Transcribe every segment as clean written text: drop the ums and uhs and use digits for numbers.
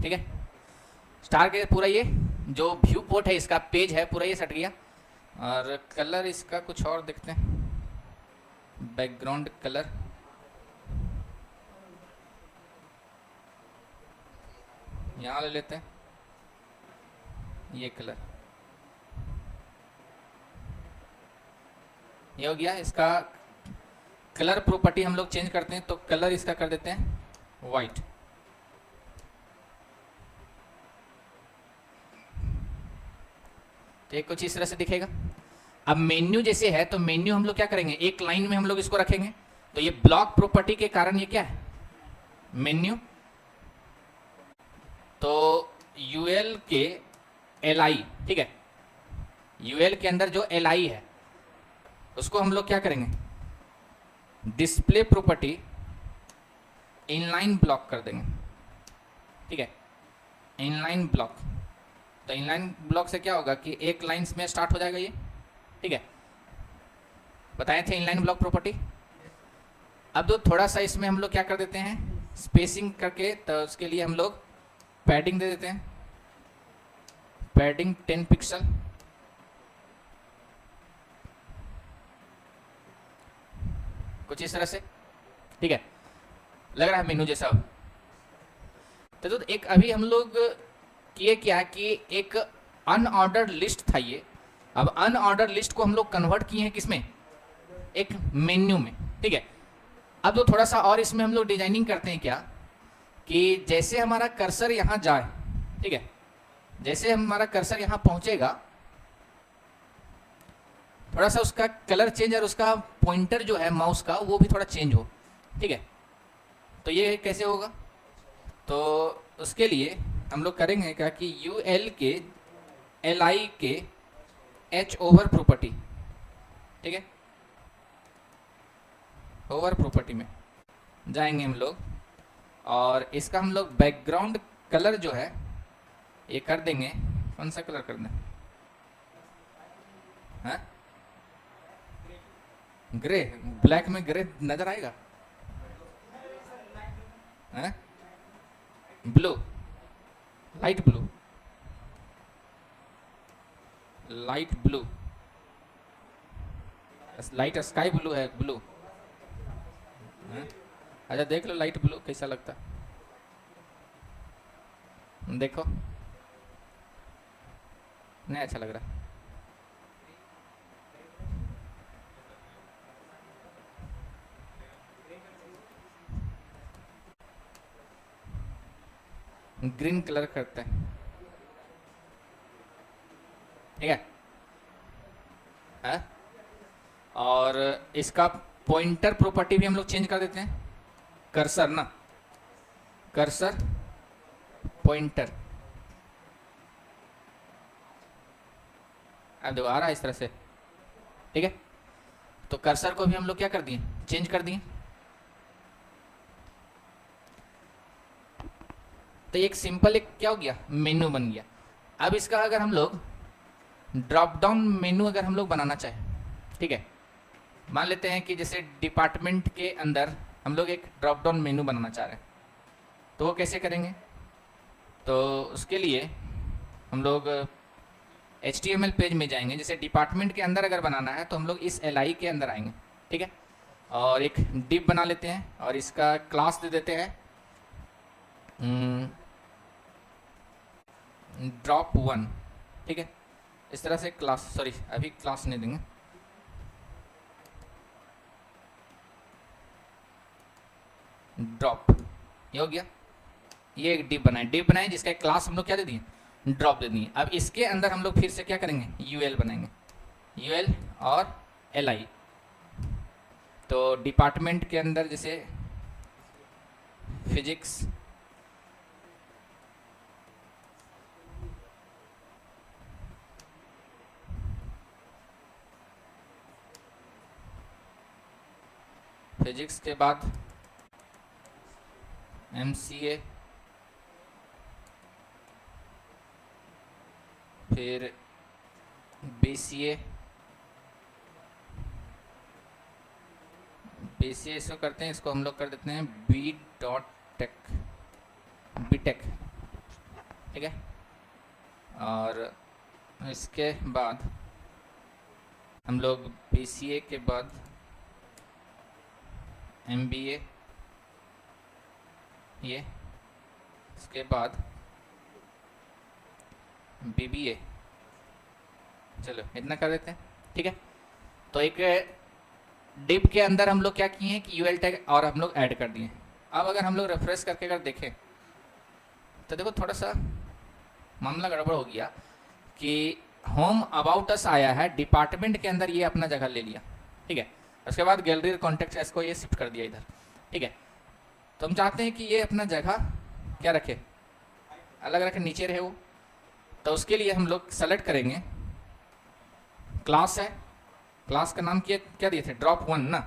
ठीक है। स्टार के पूरा ये जो व्यू पोर्ट है इसका पेज है पूरा ये सट गया। और कलर इसका कुछ और देखते हैं, बैकग्राउंड कलर यहाँ ले लेते हैं, ये कलर ये हो गया। इसका कलर प्रॉपर्टी हम लोग चेंज करते हैं, तो कलर इसका कर देते हैं वाइट। तो ये कुछ इस तरह से दिखेगा। अब मेन्यू जैसे है तो मेन्यू हम लोग क्या करेंगे, एक लाइन में हम लोग इसको रखेंगे। तो ये ब्लॉक प्रॉपर्टी के कारण ये क्या है, मेन्यू। तो यूएल के एलआई, ठीक है, यूएल के अंदर जो एलआई है उसको हम लोग क्या करेंगे, डिस्प्ले प्रॉपर्टी इनलाइन ब्लॉक कर देंगे। ठीक है, इनलाइन ब्लॉक। तो इनलाइन ब्लॉक से क्या होगा कि एक लाइन में स्टार्ट हो जाएगा ये। ठीक है, बताए थे इनलाइन ब्लॉक प्रॉपर्टी। अब तो थोड़ा सा इसमें हम लोग क्या कर देते हैं, स्पेसिंग करके, तो उसके लिए हम लोग पैडिंग दे देते हैं, पैडिंग 10 पिक्सल। कुछ इस तरह से, ठीक है, लग रहा है मेनू जैसा। तो एक अभी हम लोग किए क्या कि एक अनऑर्डर्ड लिस्ट था ये। अब अनऑर्डर लिस्ट को हम लोग कन्वर्ट किए हैं किसमें, एक मेन्यू में। ठीक है, अब तो थोड़ा सा और इसमें हम लोग डिजाइनिंग करते हैं क्या, कि जैसे हमारा कर्सर यहाँ जाए, ठीक है, जैसे हमारा कर्सर यहाँ पहुँचेगा, थोड़ा सा उसका कलर चेंज और उसका पॉइंटर जो है माउस का वो भी थोड़ा चेंज हो। ठीक है, तो ये कैसे होगा, तो उसके लिए हम लोग करेंगे क्या कि यू एल के एल आई के एच ओवर प्रॉपर्टी, ठीक है, ओवर प्रॉपर्टी में जाएंगे हम लोग, और इसका हम लोग बैकग्राउंड कलर जो है ये कर देंगे। कौन सा कलर कर दें, हाँ, ग्रे। ब्लैक में ग्रे नजर आएगा, हाँ, blue, light blue, light blue, light sky blue है ब्लू। अच्छा देख लो लाइट ब्लू कैसा लगता है, देखो नहीं अच्छा लग रहा। ग्रीन कलर करते हैं, ठीक है, है? और इसका पॉइंटर प्रॉपर्टी भी हम लोग चेंज कर देते हैं, कर्सर ना, कर्सर पॉइंटर। अब देखो आ रहा है इस तरह से, ठीक है। तो कर्सर को भी हम लोग क्या कर दिए, चेंज कर दिए। तो एक सिंपल एक क्या हो गया, मेनू बन गया। अब इसका अगर हम लोग ड्रॉप डाउन मेनू अगर हम लोग बनाना चाहें, ठीक है, मान लेते हैं कि जैसे डिपार्टमेंट के अंदर हम लोग एक ड्रॉप डाउन मेनू बनाना चाह रहे हैं, तो वो कैसे करेंगे, तो उसके लिए हम लोग HTML पेज में जाएंगे। जैसे डिपार्टमेंट के अंदर अगर बनाना है तो हम लोग इस LI के अंदर आएंगे, ठीक है, और एक डिव बना लेते हैं और इसका क्लास दे देते हैं ड्रॉप 1, ठीक है, इस तरह से क्लास, सॉरी अभी क्लास नहीं देंगे, ड्रॉप, ये हो गया। ये एक डिव बनाए जिसका एक क्लास हम लोग क्या दे दिए, ड्रॉप दे दिए। अब इसके अंदर हम लोग फिर से क्या करेंगे, यूएल बनाएंगे, यूएल और एलआई। तो डिपार्टमेंट के अंदर जैसे फिजिक्स, फिजिक्स के बाद MCA, फिर BCA, इसको करते हैं, इसको हम लोग कर देते हैं B.Tech, ठीक है। और इसके बाद हम लोग BCA के बाद MBA, ये इसके बाद BBA, चलो इतना कर देते हैं, ठीक है। तो एक डिप के अंदर हम लोग क्या किए हैं कि UL टैग और हम लोग ऐड कर दिए। अब अगर हम लोग रेफरेंस करके अगर देखें तो देखो थोड़ा सा मामला गड़बड़ हो गया कि होम अबाउट अस आया है, डिपार्टमेंट के अंदर ये अपना जगह ले लिया, ठीक है। उसके बाद गैलरी कॉन्टेक्ट इसको ये शिफ्ट कर दिया इधर, ठीक है। तो हम चाहते हैं कि ये अपना जगह क्या रखे, अलग रखे, नीचे रहे वो। तो उसके लिए हम लोग सेलेक्ट करेंगे, क्लास है, क्लास का नाम क्या दिए थे, drop1 ना,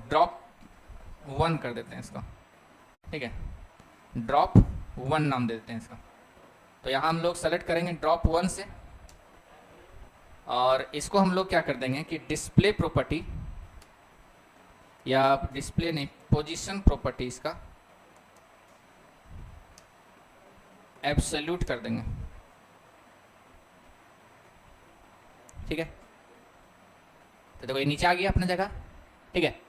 drop1 कर देते हैं इसको, ठीक है, drop1 नाम दे देते हैं इसका। तो यहाँ हम लोग सेलेक्ट करेंगे drop1 से, और इसको हम लोग क्या कर देंगे कि डिस्प्ले प्रॉपर्टी, या डिस्प्ले नहीं, पोजीशन प्रॉपर्टी इसका एब्सोल्यूट कर देंगे, ठीक है। तो देखो ये नीचे आ गया अपने जगह, ठीक है।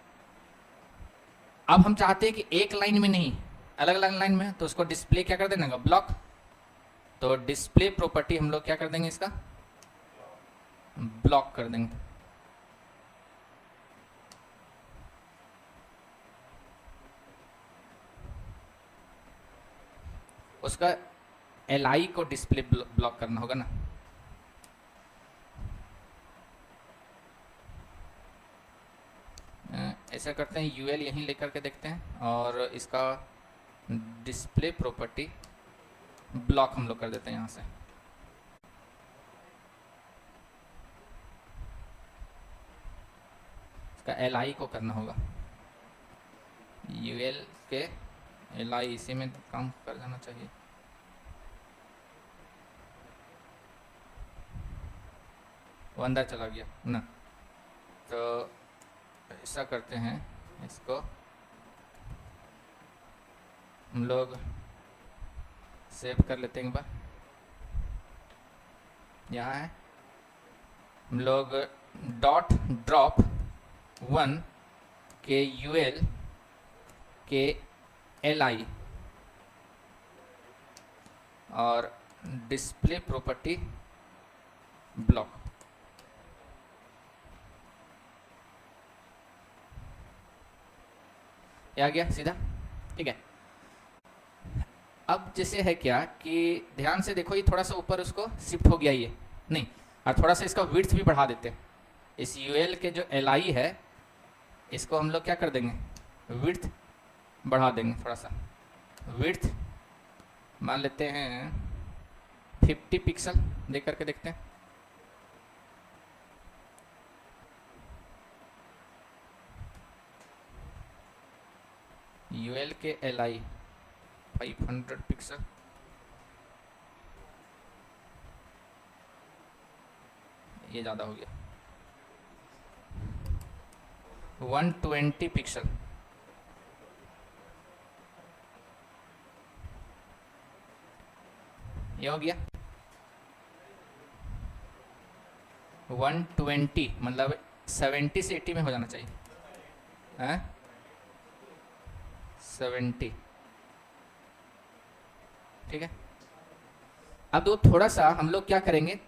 अब हम चाहते हैं कि एक लाइन में नहीं, अलग अलग लाइन में, तो उसको डिस्प्ले क्या कर देना, ब्लॉक। तो डिस्प्ले प्रॉपर्टी हम लोग क्या कर देंगे, इसका ब्लॉक कर देंगे। उसका LI को डिस्प्ले ब्लॉक करना होगा ना। ऐसा करते हैं, UL यहीं लेकर के देखते हैं, और इसका डिस्प्ले प्रॉपर्टी ब्लॉक हम लोग कर देते हैं यहाँ से। इसका LI को करना होगा, UL के LI इसी में काम कर जाना चाहिए। वो अंदर चला गया ना, तो ऐसा करते हैं, इसको हम लोग सेव कर लेते हैं एक बार। यहाँ है, हम लोग .drop1 के UL के LI और डिस्प्ले प्रॉपर्टी ब्लॉक, आ गया सीधा, ठीक है। अब जैसे है क्या कि ध्यान से देखो, ये थोड़ा सा ऊपर उसको शिफ्ट हो गया ये, नहीं, और थोड़ा सा इसका विड्थ भी बढ़ा देते हैं। इस UL के जो LI है, इसको हम लोग क्या कर देंगे, विड्थ बढ़ा देंगे, थोड़ा सा विड्थ मान लेते हैं 50 पिक्सल दे करके देखते हैं। UL के LI 500 पिक्सल, ये ज़्यादा हो गया, 120 पिक्सल, ये हो गया 120, मतलब 70 से 80 में हो जाना चाहिए, हैं 70, ठीक है। अब दो थोड़ा सा हम लोग क्या करेंगे,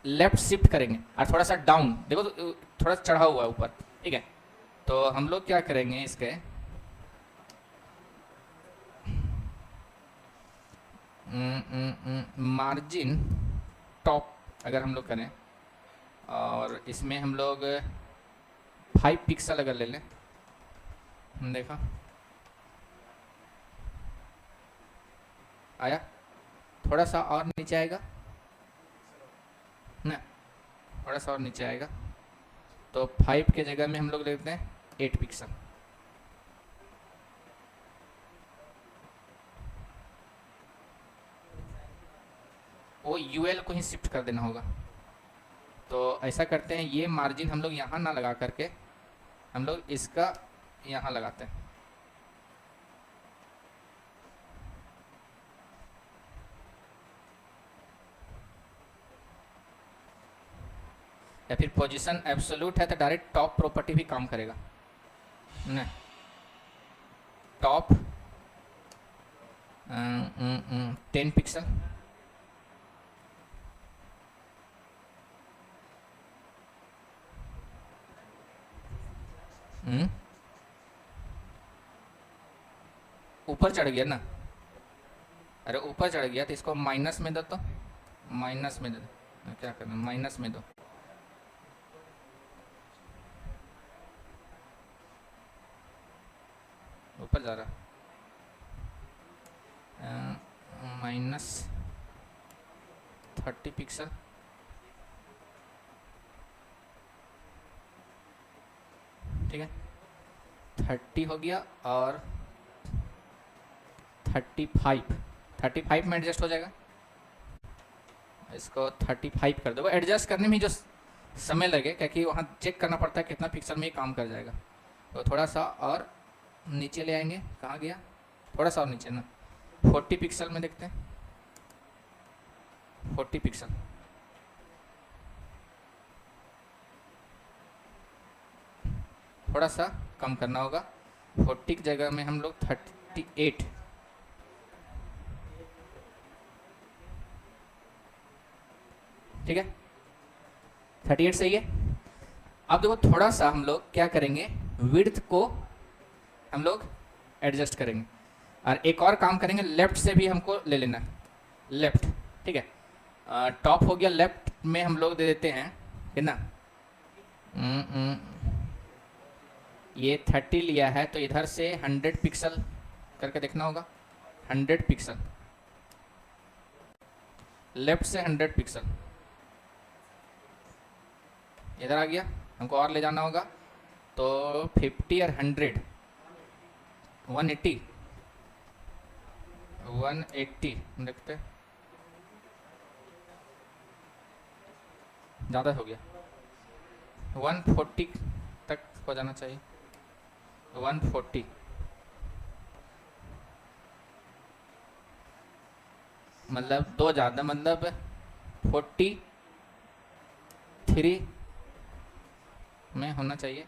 लेफ्ट शिफ्ट करेंगे, और थोड़ा सा डाउन, देखो तो थोड़ा चढ़ा हुआ है ऊपर, ठीक है। तो हम लोग क्या करेंगे, इसके मार्जिन टॉप अगर हम लोग करें, और इसमें हम लोग 5 पिक्सल अगर ले लें, देखा आया, थोड़ा सा और नीचे आएगा ना, थोड़ा सा और नीचे आएगा, तो 5 के जगह में हम लोग लेते हैं 8 पिक्सल। वो UL को ही शिफ्ट कर देना होगा। तो ऐसा करते हैं, ये मार्जिन हम लोग यहाँ ना लगा करके हम लोग इसका यहाँ लगाते हैं, या फिर पोजीशन एब्सोल्यूट है तो डायरेक्ट टॉप प्रॉपर्टी भी काम करेगा ना। टॉप 10 पिक्सल, ऊपर चढ़ गया ना। अरे ऊपर चढ़ गया तो इसको माइनस में दो, तो माइनस में दो, क्या करना, माइनस में दो। ऊपर जा रहा, -30 पिक्सल, ठीक है 30 हो गया, और 35 में एडजस्ट हो जाएगा। इसको 35 कर दो। एडजस्ट करने में जो समय लगे, क्योंकि वहाँ चेक करना पड़ता है कितना पिक्सल में ही काम कर जाएगा, तो थोड़ा सा और नीचे ले आएंगे। कहाँ गया, थोड़ा सा और नीचे ना, 40 पिक्सल में देखते हैं। 40 पिक्सल, थोड़ा सा कम करना होगा। 40 की जगह में हम लोग 38, ठीक है 38 सही है। अब देखो थोड़ा सा हम लोग क्या करेंगे, विड्थ को हम लोग एडजस्ट करेंगे, और एक और काम करेंगे, लेफ्ट से भी हमको ले लेना है, लेफ्ट, ठीक है। टॉप हो गया, लेफ्ट में हम लोग दे देते हैं कितना, ये 30 लिया है, तो इधर से 100 पिक्सल करके देखना होगा। 100 पिक्सल, लेफ्ट से 100 पिक्सल, इधर आ गया, हमको और ले जाना होगा, तो 50 और 100, 180 देखते, ज़्यादा हो गया, 140 तक हो जाना चाहिए, 140, मतलब 2 ज़्यादा, मतलब 43 में होना चाहिए,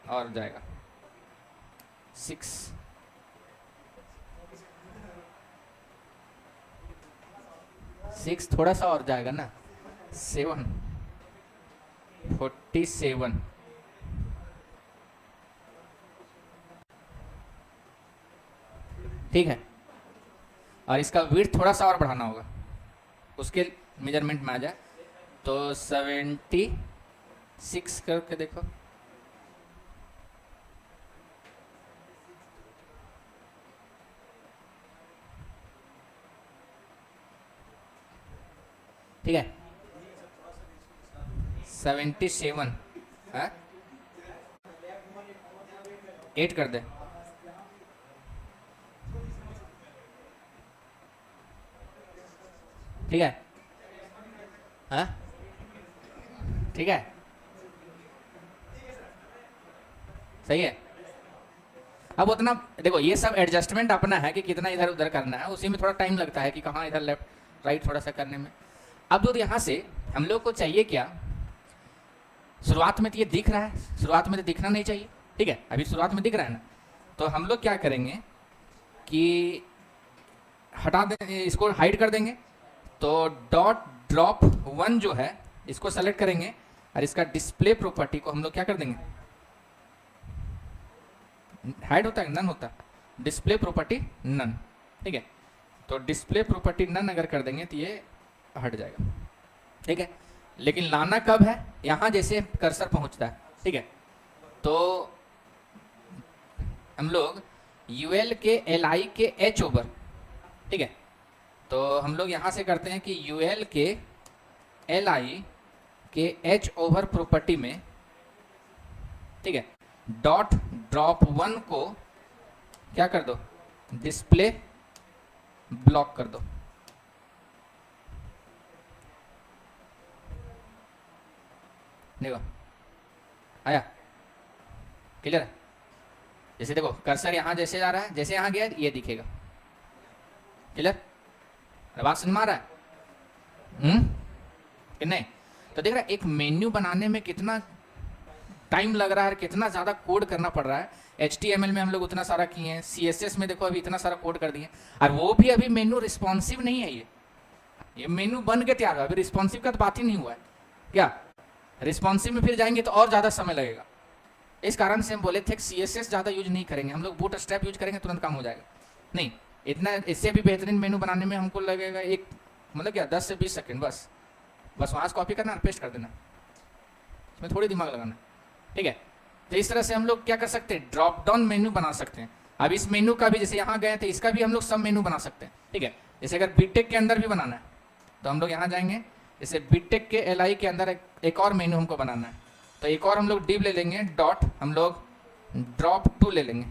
और जाएगा 6 थोड़ा सा और जाएगा ना, 47, ठीक है। और इसका विड्थ थोड़ा सा और बढ़ाना होगा, उसके मेजरमेंट में आ जाए, तो 76 करके देखो, ठीक है 77, है 8 कर दे, ठीक है, हाँ ठीक है, सही है। अब उतना देखो, ये सब एडजस्टमेंट अपना है कि कितना इधर उधर करना है, उसी में थोड़ा टाइम लगता है कि कहाँ इधर लेफ्ट राइट थोड़ा सा करने में। अब तो यहाँ से हम लोग को चाहिए क्या, शुरुआत में तो ये दिख रहा है, शुरुआत में तो दिखना नहीं चाहिए, ठीक है, अभी शुरुआत में दिख रहा है ना, तो हम लोग क्या करेंगे कि हटा दें, इसको हाइड कर देंगे, तो डॉट ड्रॉप 1 जो है इसको सेलेक्ट करेंगे, और इसका डिस्प्ले प्रॉपर्टी को हम लोग क्या कर देंगे, हाइड होता है नन होता है, डिस्प्ले प्रॉपर्टी नन, ठीक है, तो डिस्प्ले प्रॉपर्टी नन अगर कर देंगे तो ये हट जाएगा, ठीक है। लेकिन लाना कब है, यहाँ जैसे कर्सर पहुँचता है, ठीक है, तो हम लोग यूएल के एलआई के एच ओवर, ठीक है, तो हम लोग यहाँ से करते हैं कि यूएल के एलआई के एच ओवर प्रॉपर्टी में, ठीक है, डॉट ड्रॉप 1 को क्या कर दो, डिस्प्ले ब्लॉक कर दो, देखो आया, क्लियर है। जैसे देखो कर्सर यहाँ जैसे जा रहा है, जैसे यहाँ गया ये दिखेगा, क्लियर, बात समझ में आ रहा है, कि नहीं? तो देख रहा है एक मेन्यू बनाने में कितना टाइम लग रहा है, कितना ज़्यादा कोड करना पड़ रहा है। HTML में हम लोग उतना सारा किए हैं, CSS में देखो अभी इतना सारा कोड कर दिए, और वो भी अभी मेन्यू रिस्पॉन्सिव नहीं है। ये मेन्यू बन के तैयार हुआ, अभी रिस्पॉन्सिव का तो बात ही नहीं हुआ है। क्या रिस्पॉन्सिव में फिर जाएंगे तो और ज़्यादा समय लगेगा। इस कारण से हम बोले थे CSS ज़्यादा यूज नहीं करेंगे हम लोग, बूटस्ट्रैप यूज करेंगे, तुरंत काम हो जाएगा। नहीं, इतना इससे भी बेहतरीन मेनू बनाने में हमको लगेगा एक मतलब क्या 10 से 20 सेकंड, बस वहाँ से कॉपी करना और पेस्ट कर देना, इसमें थोड़ी दिमाग लगाना, ठीक है। तो इस तरह से हम लोग क्या कर सकते हैं, ड्रॉप डाउन मेन्यू बना सकते हैं। अब इस मेन्यू का भी जैसे यहाँ गए थे, इसका भी हम लोग सब मेन्यू बना सकते हैं, ठीक है। जैसे अगर बीटेक के अंदर भी बनाना है तो हम लोग यहाँ जाएंगे, जैसे बीटेक के LI के अंदर एक और मेन्यू हमको बनाना है, तो एक और हम लोग डिव ले लेंगे, डॉट हम लोग ड्रॉप टू ले लेंगे,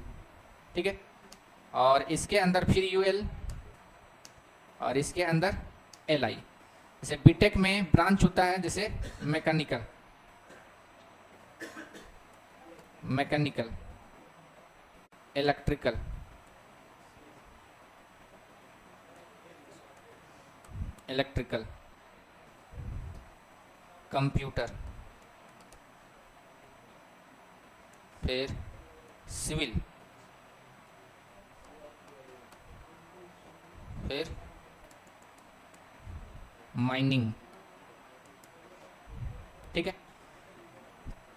ठीक है। और इसके अंदर फिर UL और इसके अंदर LI। जैसे बीटेक में ब्रांच होता है जैसे मैकेनिकल, इलेक्ट्रिकल, कंप्यूटर, फिर सिविल, फिर माइनिंग, ठीक है।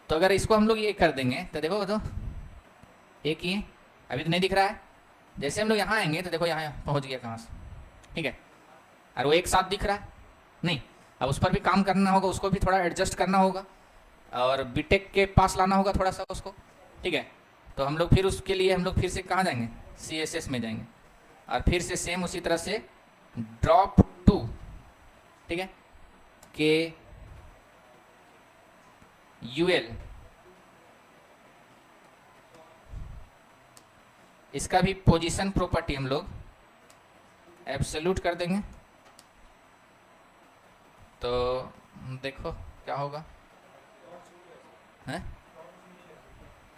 तो अगर इसको हम लोग ये कर देंगे तो देखो, तो एक ही अभी तो नहीं दिख रहा है, जैसे हम लोग यहाँ आएंगे तो देखो यहाँ पहुँच गया कहाँ से, ठीक है। और वो एक साथ दिख रहा है नहीं, अब उस पर भी काम करना होगा, उसको भी थोड़ा एडजस्ट करना होगा और बीटेक के पास लाना होगा थोड़ा सा उसको, ठीक है। तो हम लोग फिर उसके लिए हम लोग फिर से कहाँ जाएंगे, CSS में जाएंगे और फिर से सेम उसी तरह से ड्रॉप टू, ठीक है, के UL, इसका भी पोजीशन प्रॉपर्टी हम लोग एब्सोल्यूट कर देंगे। तो देखो क्या होगा, हैं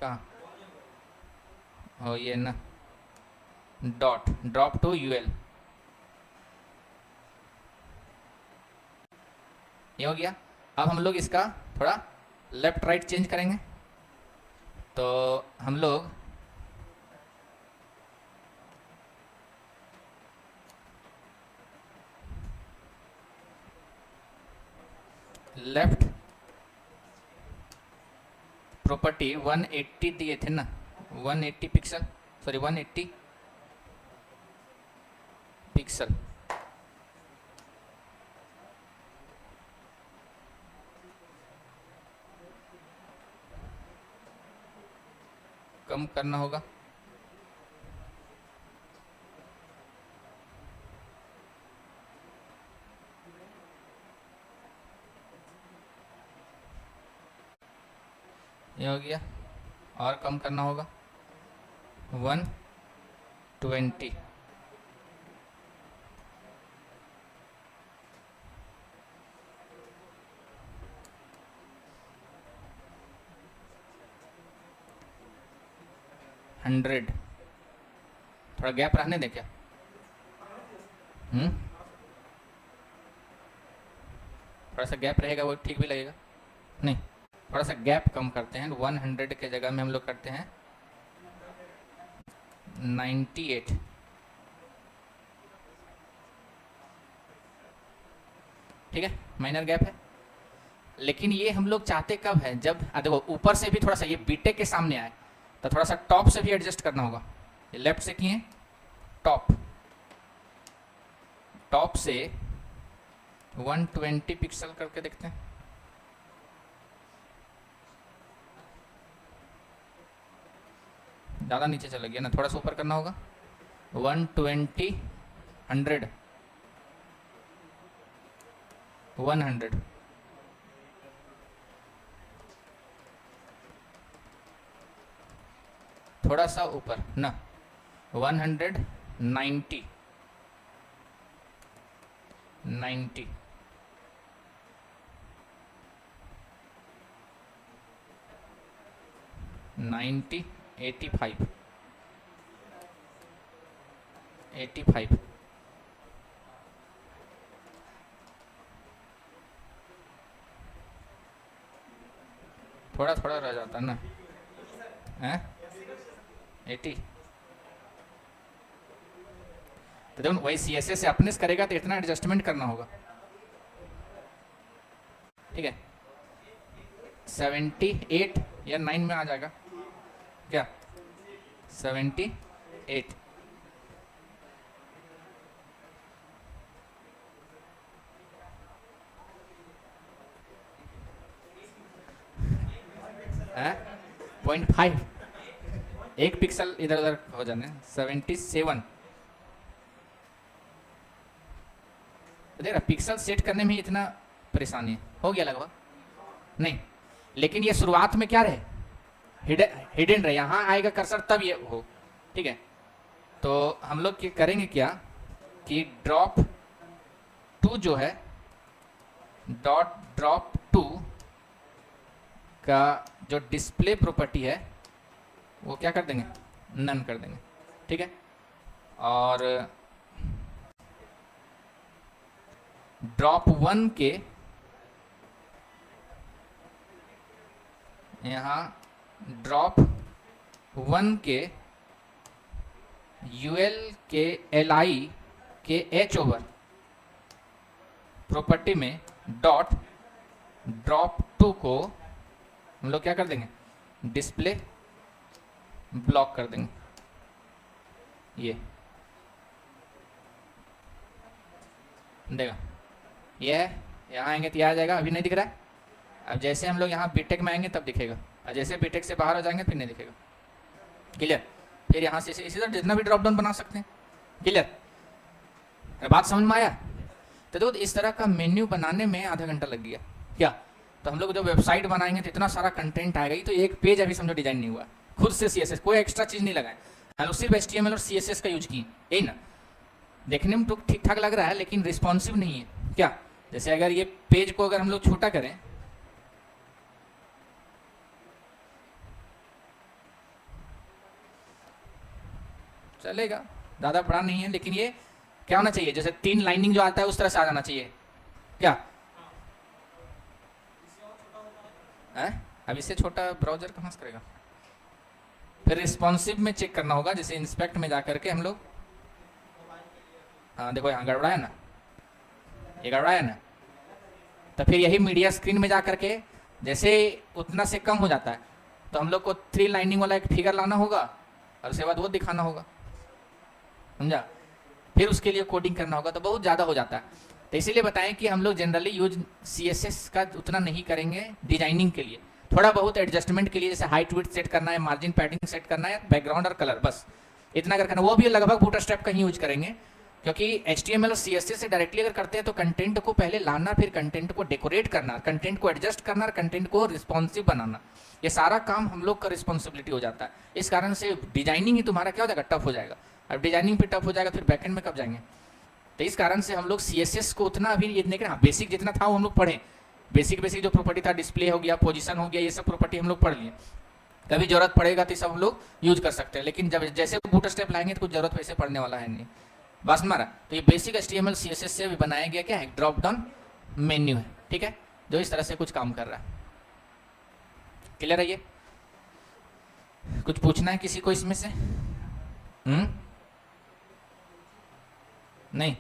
कहाँ हो ये ना, डॉट ड्रॉप टू UL, ये हो गया। अब हम लोग इसका थोड़ा लेफ्ट राइट चेंज करेंगे, तो हम लोग लेफ्ट प्रॉपर्टी 180 दिए थे ना, 180 पिक्सल, सॉरी 180 पिक्सल, कम करना होगा, ये हो गया, और कम करना होगा 120, हंड्रेड, थोड़ा गैप रहने दे क्या, थोड़ा सा गैप रहेगा वो ठीक भी लगेगा, नहीं थोड़ा सा गैप कम करते हैं, 100 के जगह में हम लोग करते हैं 98, ठीक है, माइनर गैप है। लेकिन ये हम लोग चाहते कब है, जब देखो ऊपर से भी थोड़ा सा ये बीटेक के सामने आए तो थोड़ा सा टॉप से भी एडजस्ट करना होगा, ये लेफ्ट से किए टॉप, टॉप से 120 पिक्सल करके देखते हैं, ज़्यादा नीचे चला गया ना, थोड़ा सा ऊपर करना होगा, 120, 100, 100, थोड़ा सा ऊपर ना, 190, 90, 90, 85, 85, थोड़ा थोड़ा रह जाता है ना, हैं 80। तो देखो वही सी एस एस से अपने से करेगा तो इतना एडजस्टमेंट करना होगा, ठीक है। 78 या 9 में आ जाएगा क्या, 78। है 0.5, एक पिक्सल इधर उधर हो जाने। 77 देख रहा, पिक्सल सेट करने में इतना परेशानी है। हो गया लगभग, नहीं लेकिन ये शुरुआत में क्या रहे, हिडन रहे, यहाँ आएगा कर्सर तब ये हो, ठीक है। तो हम लोग करेंगे क्या कि ड्रॉप टू जो है, डॉट ड्रॉप टू का जो डिस्प्ले प्रॉपर्टी है वो क्या कर देंगे, नन कर देंगे, ठीक है। और ड्रॉप वन के यहाँ ड्रॉप वन के यूएल के एलआई के एच ओवर प्रॉपर्टी में डॉट ड्रॉप टू को हम लोग क्या कर देंगे, डिस्प्ले ब्लॉक कर देंगे। ये देखा, ये है, यहाँ आएंगे तो यह आ जाएगा, अभी नहीं दिख रहा है। अब जैसे हम लोग यहाँ बीटेक में आएंगे तब दिखेगा, और जैसे बीटेक से बाहर हो जाएंगे फिर नहीं दिखेगा। क्लियर, फिर यहाँ से इसी तरह जितना भी ड्रॉप डाउन बना सकते हैं। क्लियर, बात समझ में आया। तो देखो इस तरह का मेन्यू बनाने में आधा घंटा लग गया क्या। तो हम लोग जब वेबसाइट बनाएंगे तो इतना सारा कंटेंट आएगा, तो एक पेज अभी समझो डिजाइन नहीं हुआ, खुद से CSS कोई एक्स्ट्रा चीज़ नहीं लगाए, हम लोग सिर्फ HTML और CSS का यूज किए, यही ना। देखने में तो ठीक ठाक लग रहा है लेकिन रिस्पॉन्सिव नहीं है क्या। जैसे अगर ये पेज को अगर हम लोग छोटा करें, चलेगा, ज़्यादा बड़ा नहीं है, लेकिन ये क्या होना चाहिए, जैसे 3 लाइनिंग जो आता है उस तरह से आ जाना चाहिए क्या है। अब इससे छोटा ब्राउजर कहाँ से करेगा। फिर रिस्पॉन्सिव में चेक करना होगा, जैसे इंस्पेक्ट में जा करके हम लोग, हाँ देखो यहाँ गड़बड़ा है ना, ये गड़बड़ा है ना। तो फिर यही मीडिया स्क्रीन में जा करके जैसे उतना से कम हो जाता है तो हम लोग को 3 लाइनिंग वाला एक फिगर लाना होगा और उसके बाद वो दिखाना होगा, समझा। फिर उसके लिए कोडिंग करना होगा, तो बहुत ज़्यादा हो जाता है। तो इसीलिए बताएं कि हम लोग जनरली यूज CSS का उतना नहीं करेंगे डिजाइनिंग के लिए, थोड़ा बहुत एडजस्टमेंट के लिए, जैसे हाइट विड्थ सेट करना है, मार्जिन पैडिंग सेट करना है, बैकग्राउंड और कलर, बस इतना अगर करना, वो भी लगभग बूटस्ट्रैप का ही यूज करेंगे। क्योंकि HTML और CSS से डायरेक्टली अगर करते हैं तो कंटेंट को पहले लाना, फिर कंटेंट को डेकोरेट करना, कंटेंट को एडजस्ट करना और कंटेंट को रिस्पॉन्सिव बनाना, ये सारा काम हम लोग का रिस्पॉन्सिबिलिटी हो जाता है। इस कारण से डिजाइनिंग ही तुम्हारा क्या हो जाएगा, टफ हो जाएगा। अब डिजाइनिंग पे टफ हो जाएगा फिर बैकएंड में कब जाएंगे। तो इस कारण से हम लोग CSS को उतना अभी ये नहीं करना, बेसिक जितना था वो हम लोग पढ़े, बेसिक जो प्रॉपर्टी था, डिस्प्ले हो गया, पोजीशन हो गया, ये सब प्रॉपर्टी हम लोग पढ़ लिए। कभी जरूरत पड़ेगा तो सब हम लोग यूज कर सकते हैं, लेकिन जब जैसे बूटस्ट्रैप लाएंगे तो कुछ जरूरत वैसे पड़ने वाला है नहीं, बस हमारा। तो ये बेसिक HTML CSS से भी बनाया गया क्या है, ड्रॉप डाउन मेन्यू है, ठीक है, जो इस तरह से कुछ काम कर रहा है। क्लियर है ये। कुछ पूछना है किसी को इसमें से? नहीं,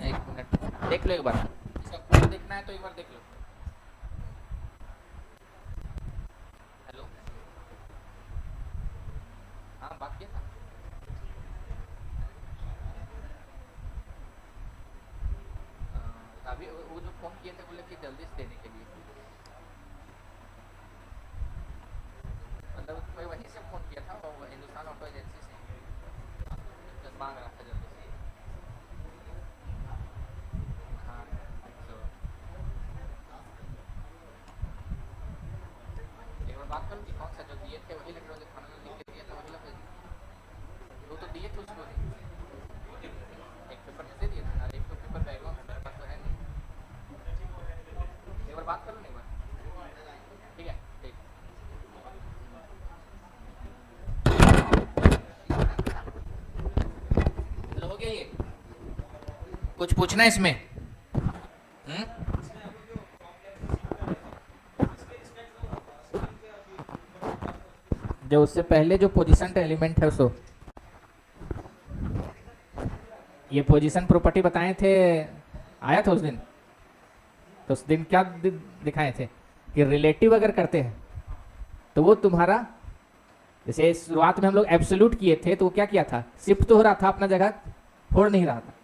एक मिनट देख लो एक बार, इसका कोड देखना है तो एक बार देख लो। हेलो, हाँ बात किया था। अभी वो जो फोन किए थे बोले कि जल्दी से देने के लिए, मतलब मैं वहीं से फोन किया था, वो हिंदुस्तान ऑटो एजेंसी से मांग रहा था जल्दी से। हाँ तो एक बार बात करूँ कि कौन सा जो दिए थे वही लग रहा है, खाना लिख के दिया था वही लग रहा, वो तो दिए थे उसको, एक पेपर दे दिए थे, एक तो पेपर बैकग्राउंड मेरे पास तो है नहीं। एक बार बात कर लो ना एक बार, ठीक है ठीक। हो गया ये, कुछ पूछना है इसमें? जो उससे पहले जो पोजीशन एलिमेंट है उसको, ये पोजीशन प्रॉपर्टी बताए थे, आया था उस दिन। तो उस दिन क्या दिखाए थे कि रिलेटिव अगर करते हैं तो वो तुम्हारा, जैसे शुरुआत में हम लोग एब्सोल्यूट किए थे तो वो क्या किया था, शिफ्ट तो हो रहा था, अपना जगह छोड़ नहीं रहा था,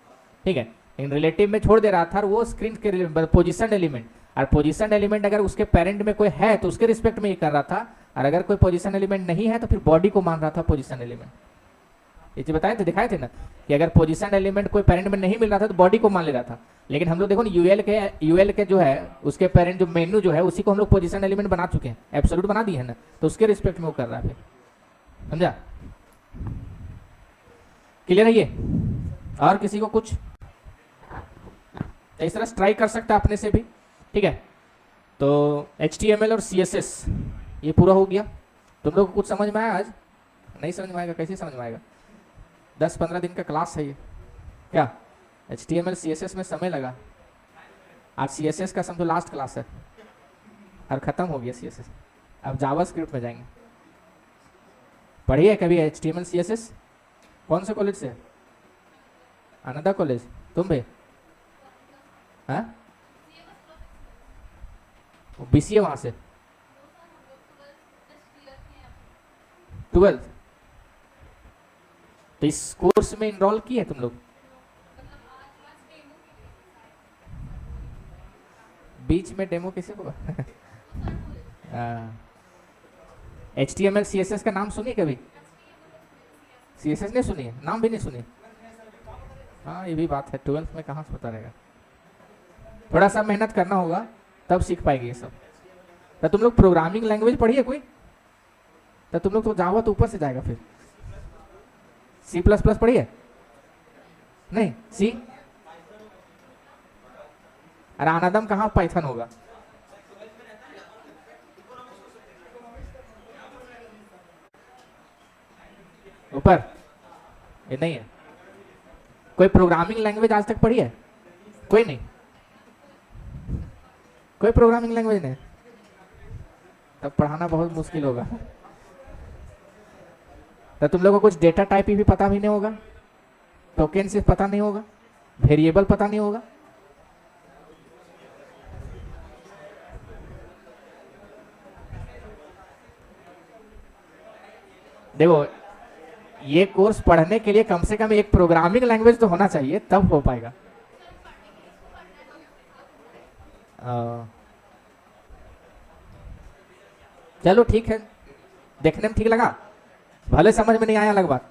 ठीक है, लेकिन रिलेटिव में छोड़ दे रहा था। और वो स्क्रीन के पोजीशन एलिमेंट, और पोजीशन एलिमेंट अगर उसके पेरेंट में कोई है तो उसके रिस्पेक्ट में ये कर रहा था, और अगर कोई पोजीशन एलिमेंट नहीं है तो फिर बॉडी को मान रहा था पोजीशन एलिमेंट। ये चीज बताए थे, दिखाए थे ना, कि अगर पोजीशन एलिमेंट कोई पेरेंट में नहीं मिल रहा था तो बॉडी को मान ले रहा था। लेकिन हम लोग देखो ना, यूएल के जो है उसके पेरेंट जो मेन्यू जो है उसी को हम लोग पोजीशन एलिमेंट बना चुके हैं, एब्सोल्यूट बना दिए है ना, तो उसके रिस्पेक्ट में वो कर रहा है। फिर समझा? क्लियर है ये? और किसी को कुछ? इस तरह ट्राई कर सकता है अपने से भी, ठीक है। तो HTML और CSS ये पूरा हो गया। तुम लोग को कुछ समझ में आया? आज नहीं समझ में आएगा, कैसे समझ में आएगा? 10-15 दिन का क्लास है ये। क्या HTML CSS में समय लगा? आज CSS का समझो लास्ट क्लास है और खत्म हो गया CSS। अब जावास्क्रिप्ट में जाएंगे। पढ़िए कभी HTML CSS? कौन से कॉलेज से? अनंता कॉलेज। तुम भी? हाँ, BCA वहां से 12th। तो इस कोर्स में इनरोल किए तुम लोग? बीच में डेमो कैसे होगा? HTML CSS का नाम सुनिए कभी? CSS नहीं सुनिए, नाम भी नहीं सुनिए? हाँ ये भी बात है, 12th में कहाँ से पता रहेगा। थोड़ा सा मेहनत करना होगा तब सीख पाएंगे ये सब। तो तुम लोग प्रोग्रामिंग लैंग्वेज पढ़िए कोई? तो तुम लोग तो जावा तो ऊपर से जाएगा। फिर C++ पढ़िए? नहीं, C? अरे अनादम कहाँ पाइथन होगा? ऊपर ये नहीं है। कोई प्रोग्रामिंग लैंग्वेज आज तक पढ़ी है? कोई नहीं? कोई प्रोग्रामिंग लैंग्वेज नहीं? तब पढ़ाना बहुत मुश्किल होगा। तो तुम लोगों को कुछ डेटा टाइप भी पता भी नहीं होगा, टोकन से पता नहीं होगा, वेरिएबल पता नहीं होगा। देखो ये कोर्स पढ़ने के लिए कम से कम एक प्रोग्रामिंग लैंग्वेज तो होना चाहिए, तब हो पाएगा। चलो ठीक है, देखने में ठीक लगा, भले समझ में नहीं आया, अलग बात।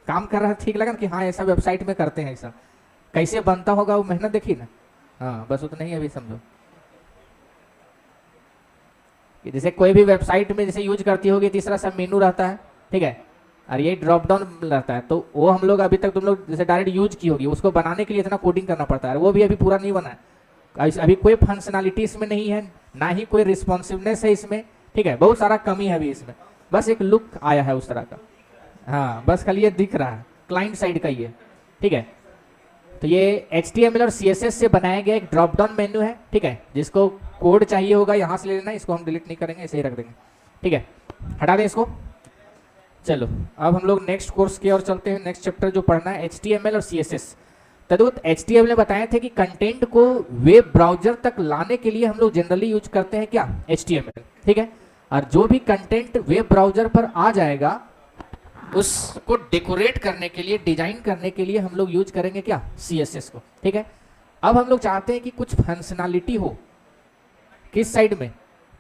काम कर रहा है ठीक लगा ना कि हाँ ऐसा वेबसाइट में करते हैं, ऐसा कैसे बनता होगा वो मेहनत देखी ना। हाँ बस उतना ही अभी समझो कि जैसे कोई भी वेबसाइट में जैसे यूज करती होगी, तीसरा सब मेनू रहता है, ठीक है, और ये ड्रॉप डाउन रहता है, तो वो हम लोग अभी तक तुम लोग जैसे डायरेक्ट यूज की होगी, उसको बनाने के लिए इतना कोडिंग करना पड़ता है, वो भी अभी पूरा नहीं बना है। अभी कोई फंक्शनैलिटी इसमें नहीं है, ना ही कोई रिस्पॉन्सिवनेस है इसमें, ठीक है, बहुत सारा कमी है अभी इसमें, बस एक लुक आया है उस तरह का। हाँ बस खाली ये दिख रहा है, क्लाइंट साइड का ये, ठीक है। तो ये HTML और CSS से बनाया गया एक ड्रॉप डाउन मेन्यू है, ठीक है, जिसको कोड चाहिए होगा यहाँ से ले लेना, इसको हम डिलीट नहीं करेंगे, ऐसे ही रख देंगे, ठीक है, हटा दें इसको। चलो अब हम लोग नेक्स्ट कोर्स की ओर चलते हैं। नेक्स्ट चैप्टर जो पढ़ना है HTML और CSS। तो HTML ने बताया थे कि कंटेंट को वेब ब्राउजर तक लाने के लिए हम लोग जनरली यूज करते हैं क्या, HTML, ठीक है, और जो भी कंटेंट वेब ब्राउजर पर आ जाएगा उसको डेकोरेट करने के लिए, डिजाइन करने के लिए हम लोग यूज करेंगे क्या, CSS को, ठीक है। अब हम लोग चाहते हैं कि कुछ फंक्शनैलिटी हो, किस साइड में,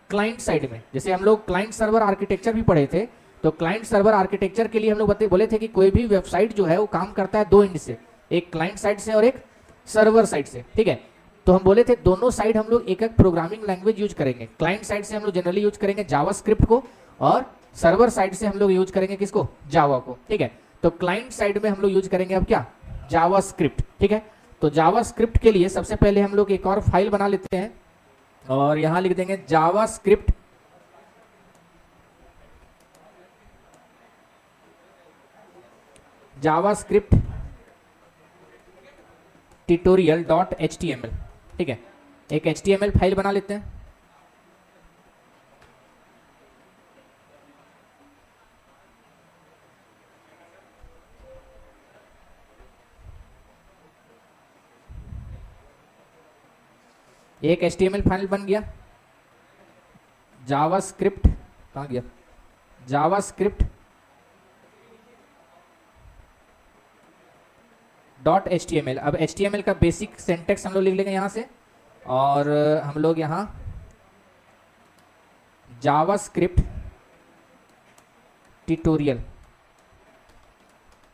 क्लाइंट साइड में। जैसे हम लोग क्लाइंट सर्वर आर्किटेक्चर भी पढ़े थे, तो क्लाइंट सर्वर आर्किटेक्चर के लिए हम लोग बोले थे कि कोई भी वेबसाइट जो है वो काम करता है दो एंड से, एक क्लाइंट साइड से और एक सर्वर साइड से, ठीक है। तो हम बोले थे दोनों साइड हम लोग एक एक प्रोग्रामिंग लैंग्वेज यूज करेंगे। क्लाइंट साइड से हम लोग जनरली यूज करेंगे जावास्क्रिप्ट को, और सर्वर साइड से हम लोग यूज करेंगे किसको, जावा को, ठीक है। तो क्लाइंट साइड में हम लोग यूज करेंगे अब क्या, जावास्क्रिप्ट, ठीक है। तो जावास्क्रिप्ट के लिए सबसे पहले हम लोग एक और फाइल बना लेते हैं और यहां लिख देंगे जावास्क्रिप्ट tutorial.html, ठीक है। एक HTML फाइल बना लेते हैं। एक HTML फाइल बन गया, जावास्क्रिप्ट कहाँ गया, जावास्क्रिप्ट .html। अब HTML का बेसिक सिंटैक्स हम लोग लिख लेंगे यहाँ से, और हम लोग यहाँ जावास्क्रिप्ट ट्यूटोरियल,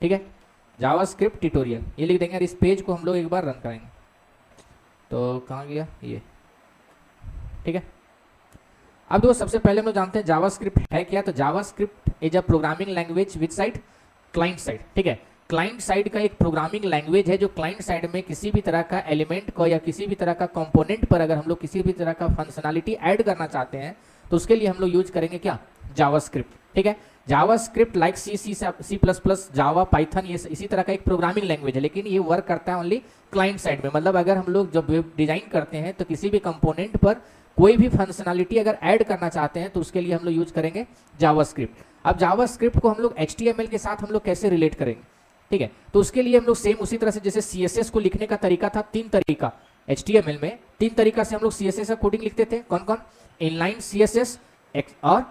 ठीक है, जावास्क्रिप्ट ट्यूटोरियल ये लिख देंगे और इस पेज को हम लोग एक बार रन करेंगे। तो कहाँ गया ये, ठीक है। अब देखो सबसे पहले हम लोग जानते हैं जावास्क्रिप्ट है क्या। तो JavaScript is a programming language which side, client side, ठीक है। क्लाइंट साइड का एक प्रोग्रामिंग लैंग्वेज है जो क्लाइंट साइड में किसी भी तरह का एलिमेंट को या किसी भी तरह का कंपोनेंट पर अगर हम लोग किसी भी तरह का फंक्शनैलिटी ऐड करना चाहते हैं तो उसके लिए हम लोग यूज करेंगे क्या, जावास्क्रिप्ट, ठीक है। जावास्क्रिप्ट लाइक C++, जावा, पाइथन, ये इसी तरह का एक प्रोग्रामिंग लैंग्वेज है, लेकिन ये वर्क करता है ओनली क्लाइंट साइड में। मतलब अगर हम लोग जब वेब डिजाइन करते हैं तो किसी भी कंपोनेंट पर कोई भी फंक्शनैलिटी अगर ऐड करना चाहते हैं तो उसके लिए हम लोग यूज करेंगे जावास्क्रिप्ट। अब जावास्क्रिप्ट को हम लोग HTML के साथ हम लोग कैसे रिलेट करेंगे, ठीक है। तो उसके लिए हम लोग सेम उसी तरह से जैसे CSS को लिखने का तरीका था, 3 तरीका HTML में 3 तरीका से हम लोग CSS का कोडिंग लिखते थे। कौन कौन, इनलाइन CSS और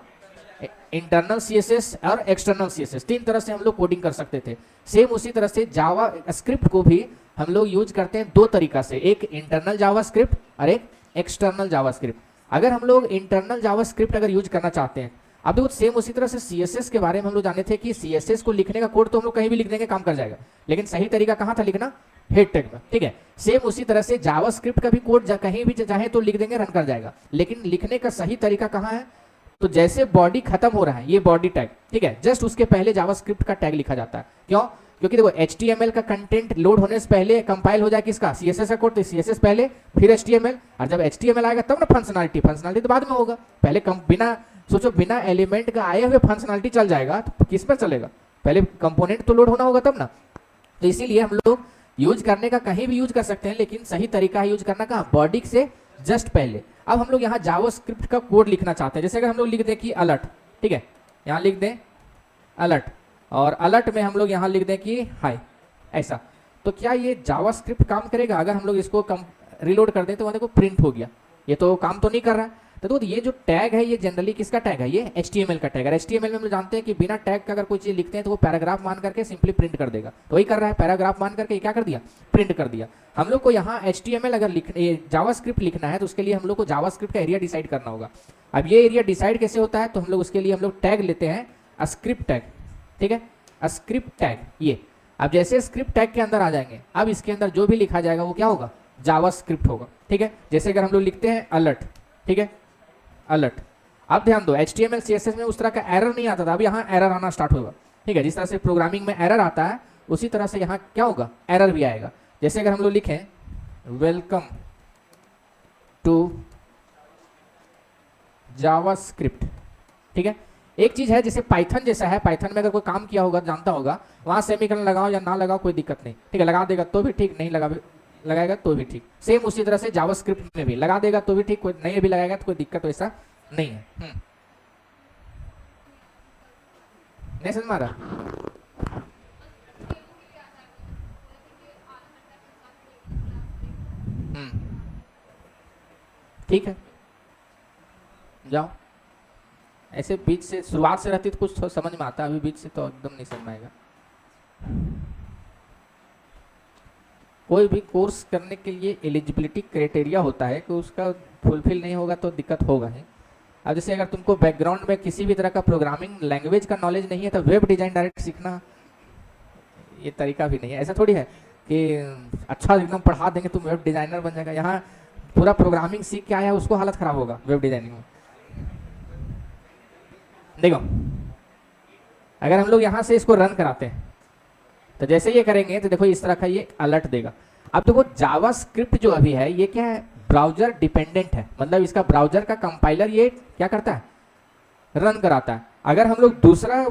इंटरनल CSS और एक्सटर्नल CSS, 3 तरह से हम लोग कोडिंग कर सकते थे। सेम उसी तरह से जावा स्क्रिप्ट को भी हम लोग यूज करते हैं 2 तरीका से, एक इंटरनल जावास्क्रिप्ट और एक एक्सटर्नल जावास्क्रिप्ट। अगर हम लोग इंटरनल जावास्क्रिप्ट अगर यूज करना चाहते हैं, अब देखो सेम उसी तरह से CSS के बारे में हम लोग जाने थे कि CSS को लिखने का कोड तो हम लोग कहीं भी लिख देंगे, काम कर जाएगा, लेकिन सही तरीका कहाँ था लिखना, हेड टैग में, ठीक है। सेम उसी तरह से जावास्क्रिप्ट का भी कोड कहीं भी चाहे तो लिख देंगे, रन कर जाएगा, लेकिन लिखने का सही तरीका कहाँ है, तो जैसे बॉडी खत्म हो रहा है, ये बॉडी टैग, ठीक है, जस्ट उसके पहले जावास्क्रिप्ट का टैग लिखा जाता है। क्यों, क्योंकि देखो HTML का कंटेंट लोड होने से पहले कंपाइल हो जाए किसका, CSS का कोड, तो CSS पहले फिर HTML, और जब HTML आएगा तब ना फंक्शनैलिटी तो बाद में होगा। पहले बिना सोचो, बिना एलिमेंट का आए हुए फंक्शनैलिटी चल जाएगा तो किस पर चलेगा, पहले कंपोनेंट तो लोड होना होगा तब ना। तो इसीलिए हम लोग यूज करने का कहीं भी यूज कर सकते हैं, लेकिन सही तरीका है यूज करना का बॉडी से जस्ट पहले। अब हम लोग यहाँ जावास्क्रिप्ट का कोड लिखना चाहते हैं, जैसे अगर हम लोग लिख दें कि अलर्ट, ठीक है, यहाँ लिख दें अलर्ट, और अलर्ट में हम लोग यहाँ लिख दें कि हाई, ऐसा, तो क्या ये जावास्क्रिप्ट काम करेगा? अगर हम लोग इसको रिलोड कर दें तो देखो प्रिंट हो गया, ये तो काम तो नहीं कर रहा है। तो ये जो टैग है ये जनरली किसका टैग है, ये HTML का टैग है। HTML में हम लोग जानते हैं कि बिना टैग का अगर कोई चीज लिखते हैं तो वो पैराग्राफ मान करके सिंपली प्रिंट कर देगा, तो वही कर रहा है, पैराग्राफ मान करके क्या कर दिया, प्रिंट कर दिया। हम लोग को यहाँ HTML अगर जावास्क्रिप्ट लिखना है तो उसके लिए हम लोग को जावास्क्रिप्ट का एरिया डिसाइड करना होगा। अब ये एरिया डिसाइड कैसे होता है, तो हम लोग उसके लिए हम लोग टैग लेते हैं स्क्रिप्ट टैग, ठीक है, स्क्रिप्ट टैग ये। अब जैसे स्क्रिप्ट टैग के अंदर आ जाएंगे, अब इसके अंदर जो भी लिखा जाएगा वो क्या होगा, जावास्क्रिप्ट होगा, ठीक है। जैसे अगर हम लोग लिखते हैं अलर्ट, ठीक है, अलर्ट, अब ध्यान दो HTML CSS में उस तरह का एरर नहीं आता था, अब यहाँ एरर आना स्टार्ट होगा, ठीक है। जिस तरह से प्रोग्रामिंग में एरर आता है उसी तरह से यहाँ क्या होगा, एरर भी आएगा। जैसे अगर हम लोग लिखें वेलकम टू जावास्क्रिप्ट, ठीक है। एक चीज है जैसे पाइथन जैसा है, पाइथन में अगर कोई काम किया होगा जानता होगा, वहां सेमीकोलन लगाओ या ना लगाओ कोई दिक्कत नहीं, ठीक है, लगा देगा तो भी ठीक, नहीं लगाएगा तो भी ठीक। सेम उसी तरह से जावास्क्रिप्ट में भी लगा देगा तो भी ठीक, कोई नहीं भी लगाएगा तो कोई दिक्कत वैसा नहीं है। नहीं समझ में आ रहा, ठीक है, जाओ। ऐसे बीच से शुरुआत से रहती तो कुछ तो समझ में आता, अभी बीच से तो एकदम नहीं समझ में आएगा। कोई भी कोर्स करने के लिए एलिजिबिलिटी क्राइटेरिया होता है कि उसका फुलफिल नहीं होगा तो दिक्कत होगा ही। अब जैसे अगर तुमको बैकग्राउंड में किसी भी तरह का प्रोग्रामिंग लैंग्वेज का नॉलेज नहीं है तो वेब डिजाइन डायरेक्ट सीखना ये तरीका भी नहीं है। ऐसा थोड़ी है कि अच्छा एकदम पढ़ा देंगे तुम वेब डिजाइनर बन जाएगा, यहाँ पूरा प्रोग्रामिंग सीख के आया है उसको हालत खराब होगा वेब डिजाइनिंग में। देखो अगर हम लोग यहाँ से इसको रन कराते हैं तो जैसे ये करेंगे तो देखो इस तरह का ये अलर्ट देगा। अब देखो जावास्क्रिप्ट जो अभी है ये क्या है, ब्राउजर डिपेंडेंट है, मतलब इसका ब्राउजर का कंपाइलर ये क्या करता है, रन कराता है। अगर हम लोग दूसरा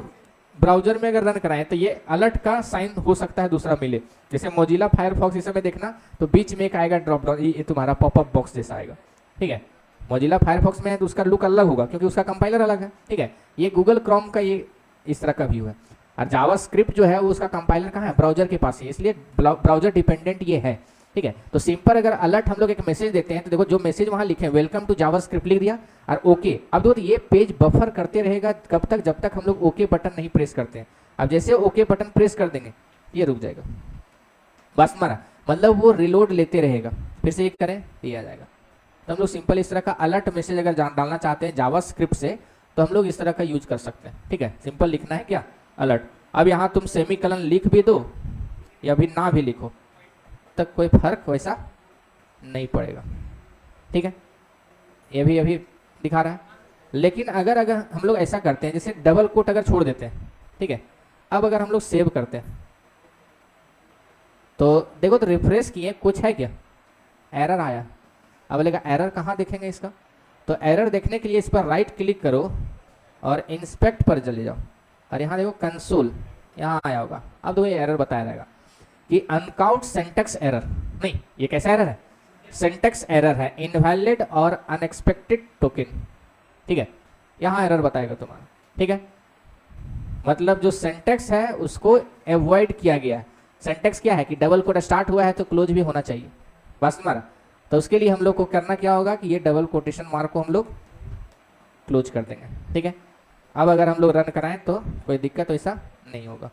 ब्राउजर में अगर रन कराएं तो ये अलर्ट का साइन हो सकता है दूसरा मिले, जैसे मोजिला फायरफॉक्स इस समय देखना तो बीच में एक आएगा ड्रॉप डाउन, ये तुम्हारा पॉपअप बॉक्स जैसा आएगा, ठीक है। मोजिला फायरफॉक्स में है तो उसका लुक अलग होगा क्योंकि उसका कंपाइलर अलग है, ठीक है। ये गूगल क्रोम का ये इस तरह का व्यू है, और जावास्क्रिप्ट जो है वो उसका कंपाइलर कहाँ है, ब्राउजर के पास ही, इसलिए ब्राउजर डिपेंडेंट ये है। ठीक है। तो सिंपल अगर अलर्ट हम लोग एक मैसेज देते हैं तो देखो जो मैसेज वहां लिखे वेलकम टू जावास्क्रिप्ट लिख दिया और ओके। अब देखो ये पेज बफर करते रहेगा कब तक, जब तक हम लोग ओके बटन नहीं प्रेस करते हैं। अब जैसे ओके बटन प्रेस कर देंगे ये रुक जाएगा, बस मारा, मतलब वो रिलोड लेते रहेगा। फिर से ये करें ये आ जाएगा। तो हम लोग सिंपल इस तरह का अलर्ट मैसेज अगर डालना चाहते हैं जावास्क्रिप्ट से तो हम लोग इस तरह का यूज कर सकते हैं। ठीक है, सिंपल लिखना है क्या अलर्ट। अब यहाँ तुम सेमीकलन लिख भी दो या भी ना भी लिखो तक कोई फर्क वैसा नहीं पड़ेगा। ठीक है, ये भी अभी दिखा रहा है। लेकिन अगर हम लोग ऐसा करते हैं जैसे डबल कोट अगर छोड़ देते हैं, ठीक है, अब अगर हम लोग सेव करते हैं तो देखो तो रिफ्रेश किए कुछ है क्या, एरर आया। अब बोलेगा एरर कहाँ देखेंगे इसका, तो एरर देखने के लिए इस पर राइट क्लिक करो और इंस्पेक्ट पर चले जाओ और यहाँ देखो कंसोल यहाँ आया होगा। अब देखो ये एरर बताया रहेगा कि अनकाउंट सिंटैक्स एरर। नहीं, ये कैसा एरर है, सिंटैक्स एरर है, इनवैलिड और अनएक्सपेक्टेड टोकन। ठीक है, यहाँ एरर बताएगा तुम्हारा। ठीक है, मतलब जो सिंटैक्स है उसको अवॉइड किया गया है। सिंटैक्स क्या है कि डबल कोट स्टार्ट हुआ है तो क्लोज भी होना चाहिए, बस हमारा। तो उसके लिए हम लोग को करना क्या होगा कि ये डबल कोटेशन मार्क को हम लोग क्लोज कर देंगे। ठीक है, अब अगर हम लोग रन कराएं तो कोई दिक्कत ऐसा नहीं होगा,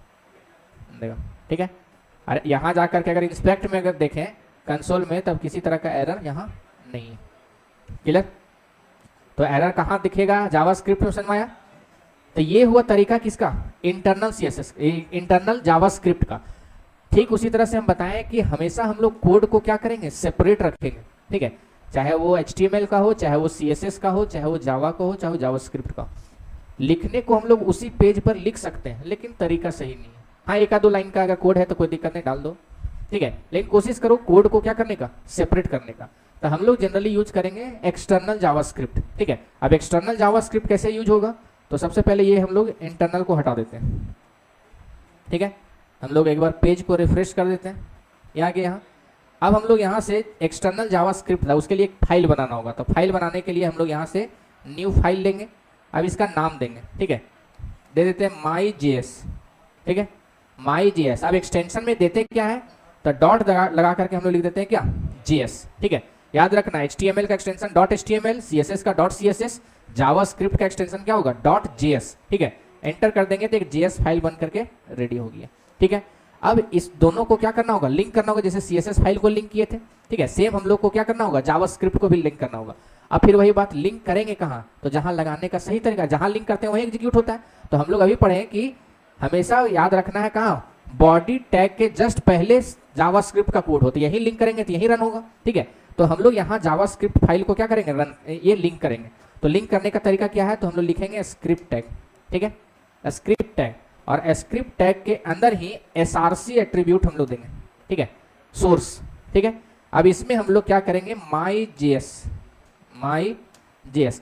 देखो। ठीक है, अरे यहाँ जाकर के अगर इंस्पेक्ट में अगर देखें कंसोल में तब किसी तरह का एरर यहाँ नहीं है। क्लियर, तो एरर कहाँ दिखेगा जावास्क्रिप्ट में, समझ में आया। तो ये हुआ तरीका किसका, इंटरनल सीएसएस इंटरनल जावास्क्रिप्ट का। ठीक उसी तरह से हम बताएं कि हमेशा हम लोग कोड को क्या करेंगे, सेपरेट रखेंगे। ठीक है, चाहे वो HTML का हो, चाहे वो CSS का हो, चाहे वो जावा का हो, चाहे वो जावास्क्रिप्ट का। लिखने को हम लोग उसी पेज पर लिख सकते हैं लेकिन तरीका सही नहीं है। हाँ, एक आध दो लाइन का अगर कोड है तो कोई दिक्कत नहीं, डाल दो। ठीक है, लेकिन कोशिश करो कोड को क्या करने का, सेपरेट करने का। तो हम लोग जनरली यूज करेंगे एक्सटर्नल जावास्क्रिप्ट। ठीक है, अब एक्सटर्नल जावास्क्रिप्ट कैसे यूज होगा, तो सबसे पहले ये हम लोग इंटरनल को हटा देते हैं। ठीक है, हम लोग एक बार पेज को रिफ्रेश कर देते हैं, यहाँ के यहाँ। अब हम लोग यहाँ से एक्सटर्नल जावास्क्रिप्ट था, उसके लिए एक फाइल बनाना होगा। तो फाइल बनाने के लिए हम लोग यहाँ से न्यू फाइल लेंगे। अब इसका नाम देंगे, ठीक है, दे देते हैं my.js। ठीक है, my.js। अब एक्सटेंशन में देते क्या है, तो डॉट लगा करके हम लोग लिख देते हैं क्या, js। ठीक है, याद रखना HTML का एक्सटेंशन .html, CSS का .css, जावास्क्रिप्ट का एक्सटेंशन क्या होगा .js। ठीक है, एंटर कर देंगे तो एक JS फाइल बन करके रेडी हो गया। ठीक है, अब इस दोनों को क्या करना होगा, लिंक करना होगा, जैसे CSS फाइल को लिंक किए थे। ठीक है, सेम हम लोग को क्या करना होगा, जावास्क्रिप्ट को भी लिंक करना होगा। अब फिर वही बात, लिंक करेंगे कहाँ, तो जहां लगाने का सही तरीका, जहां लिंक करते हैं वहीं एग्जीक्यूट होता है। तो हम लोग अभी पढ़े कि हमेशा याद रखना है कहाँ, बॉडी टैग के जस्ट पहले जावास्क्रिप्ट का कोड होता है, यही लिंक करेंगे तो यही रन होगा। ठीक है, तो हम लोग यहाँ जावास्क्रिप्ट फाइल को क्या करेंगे, रन, ये लिंक करेंगे। तो लिंक करने का तरीका क्या है, तो हम लोग लिखेंगे स्क्रिप्ट टैग। ठीक है, स्क्रिप्ट टैग, और स्क्रिप्ट टैग के अंदर ही src एट्रीब्यूट हम लोग देंगे। ठीक है, सोर्स। ठीक है, अब इसमें हम लोग क्या करेंगे, my.js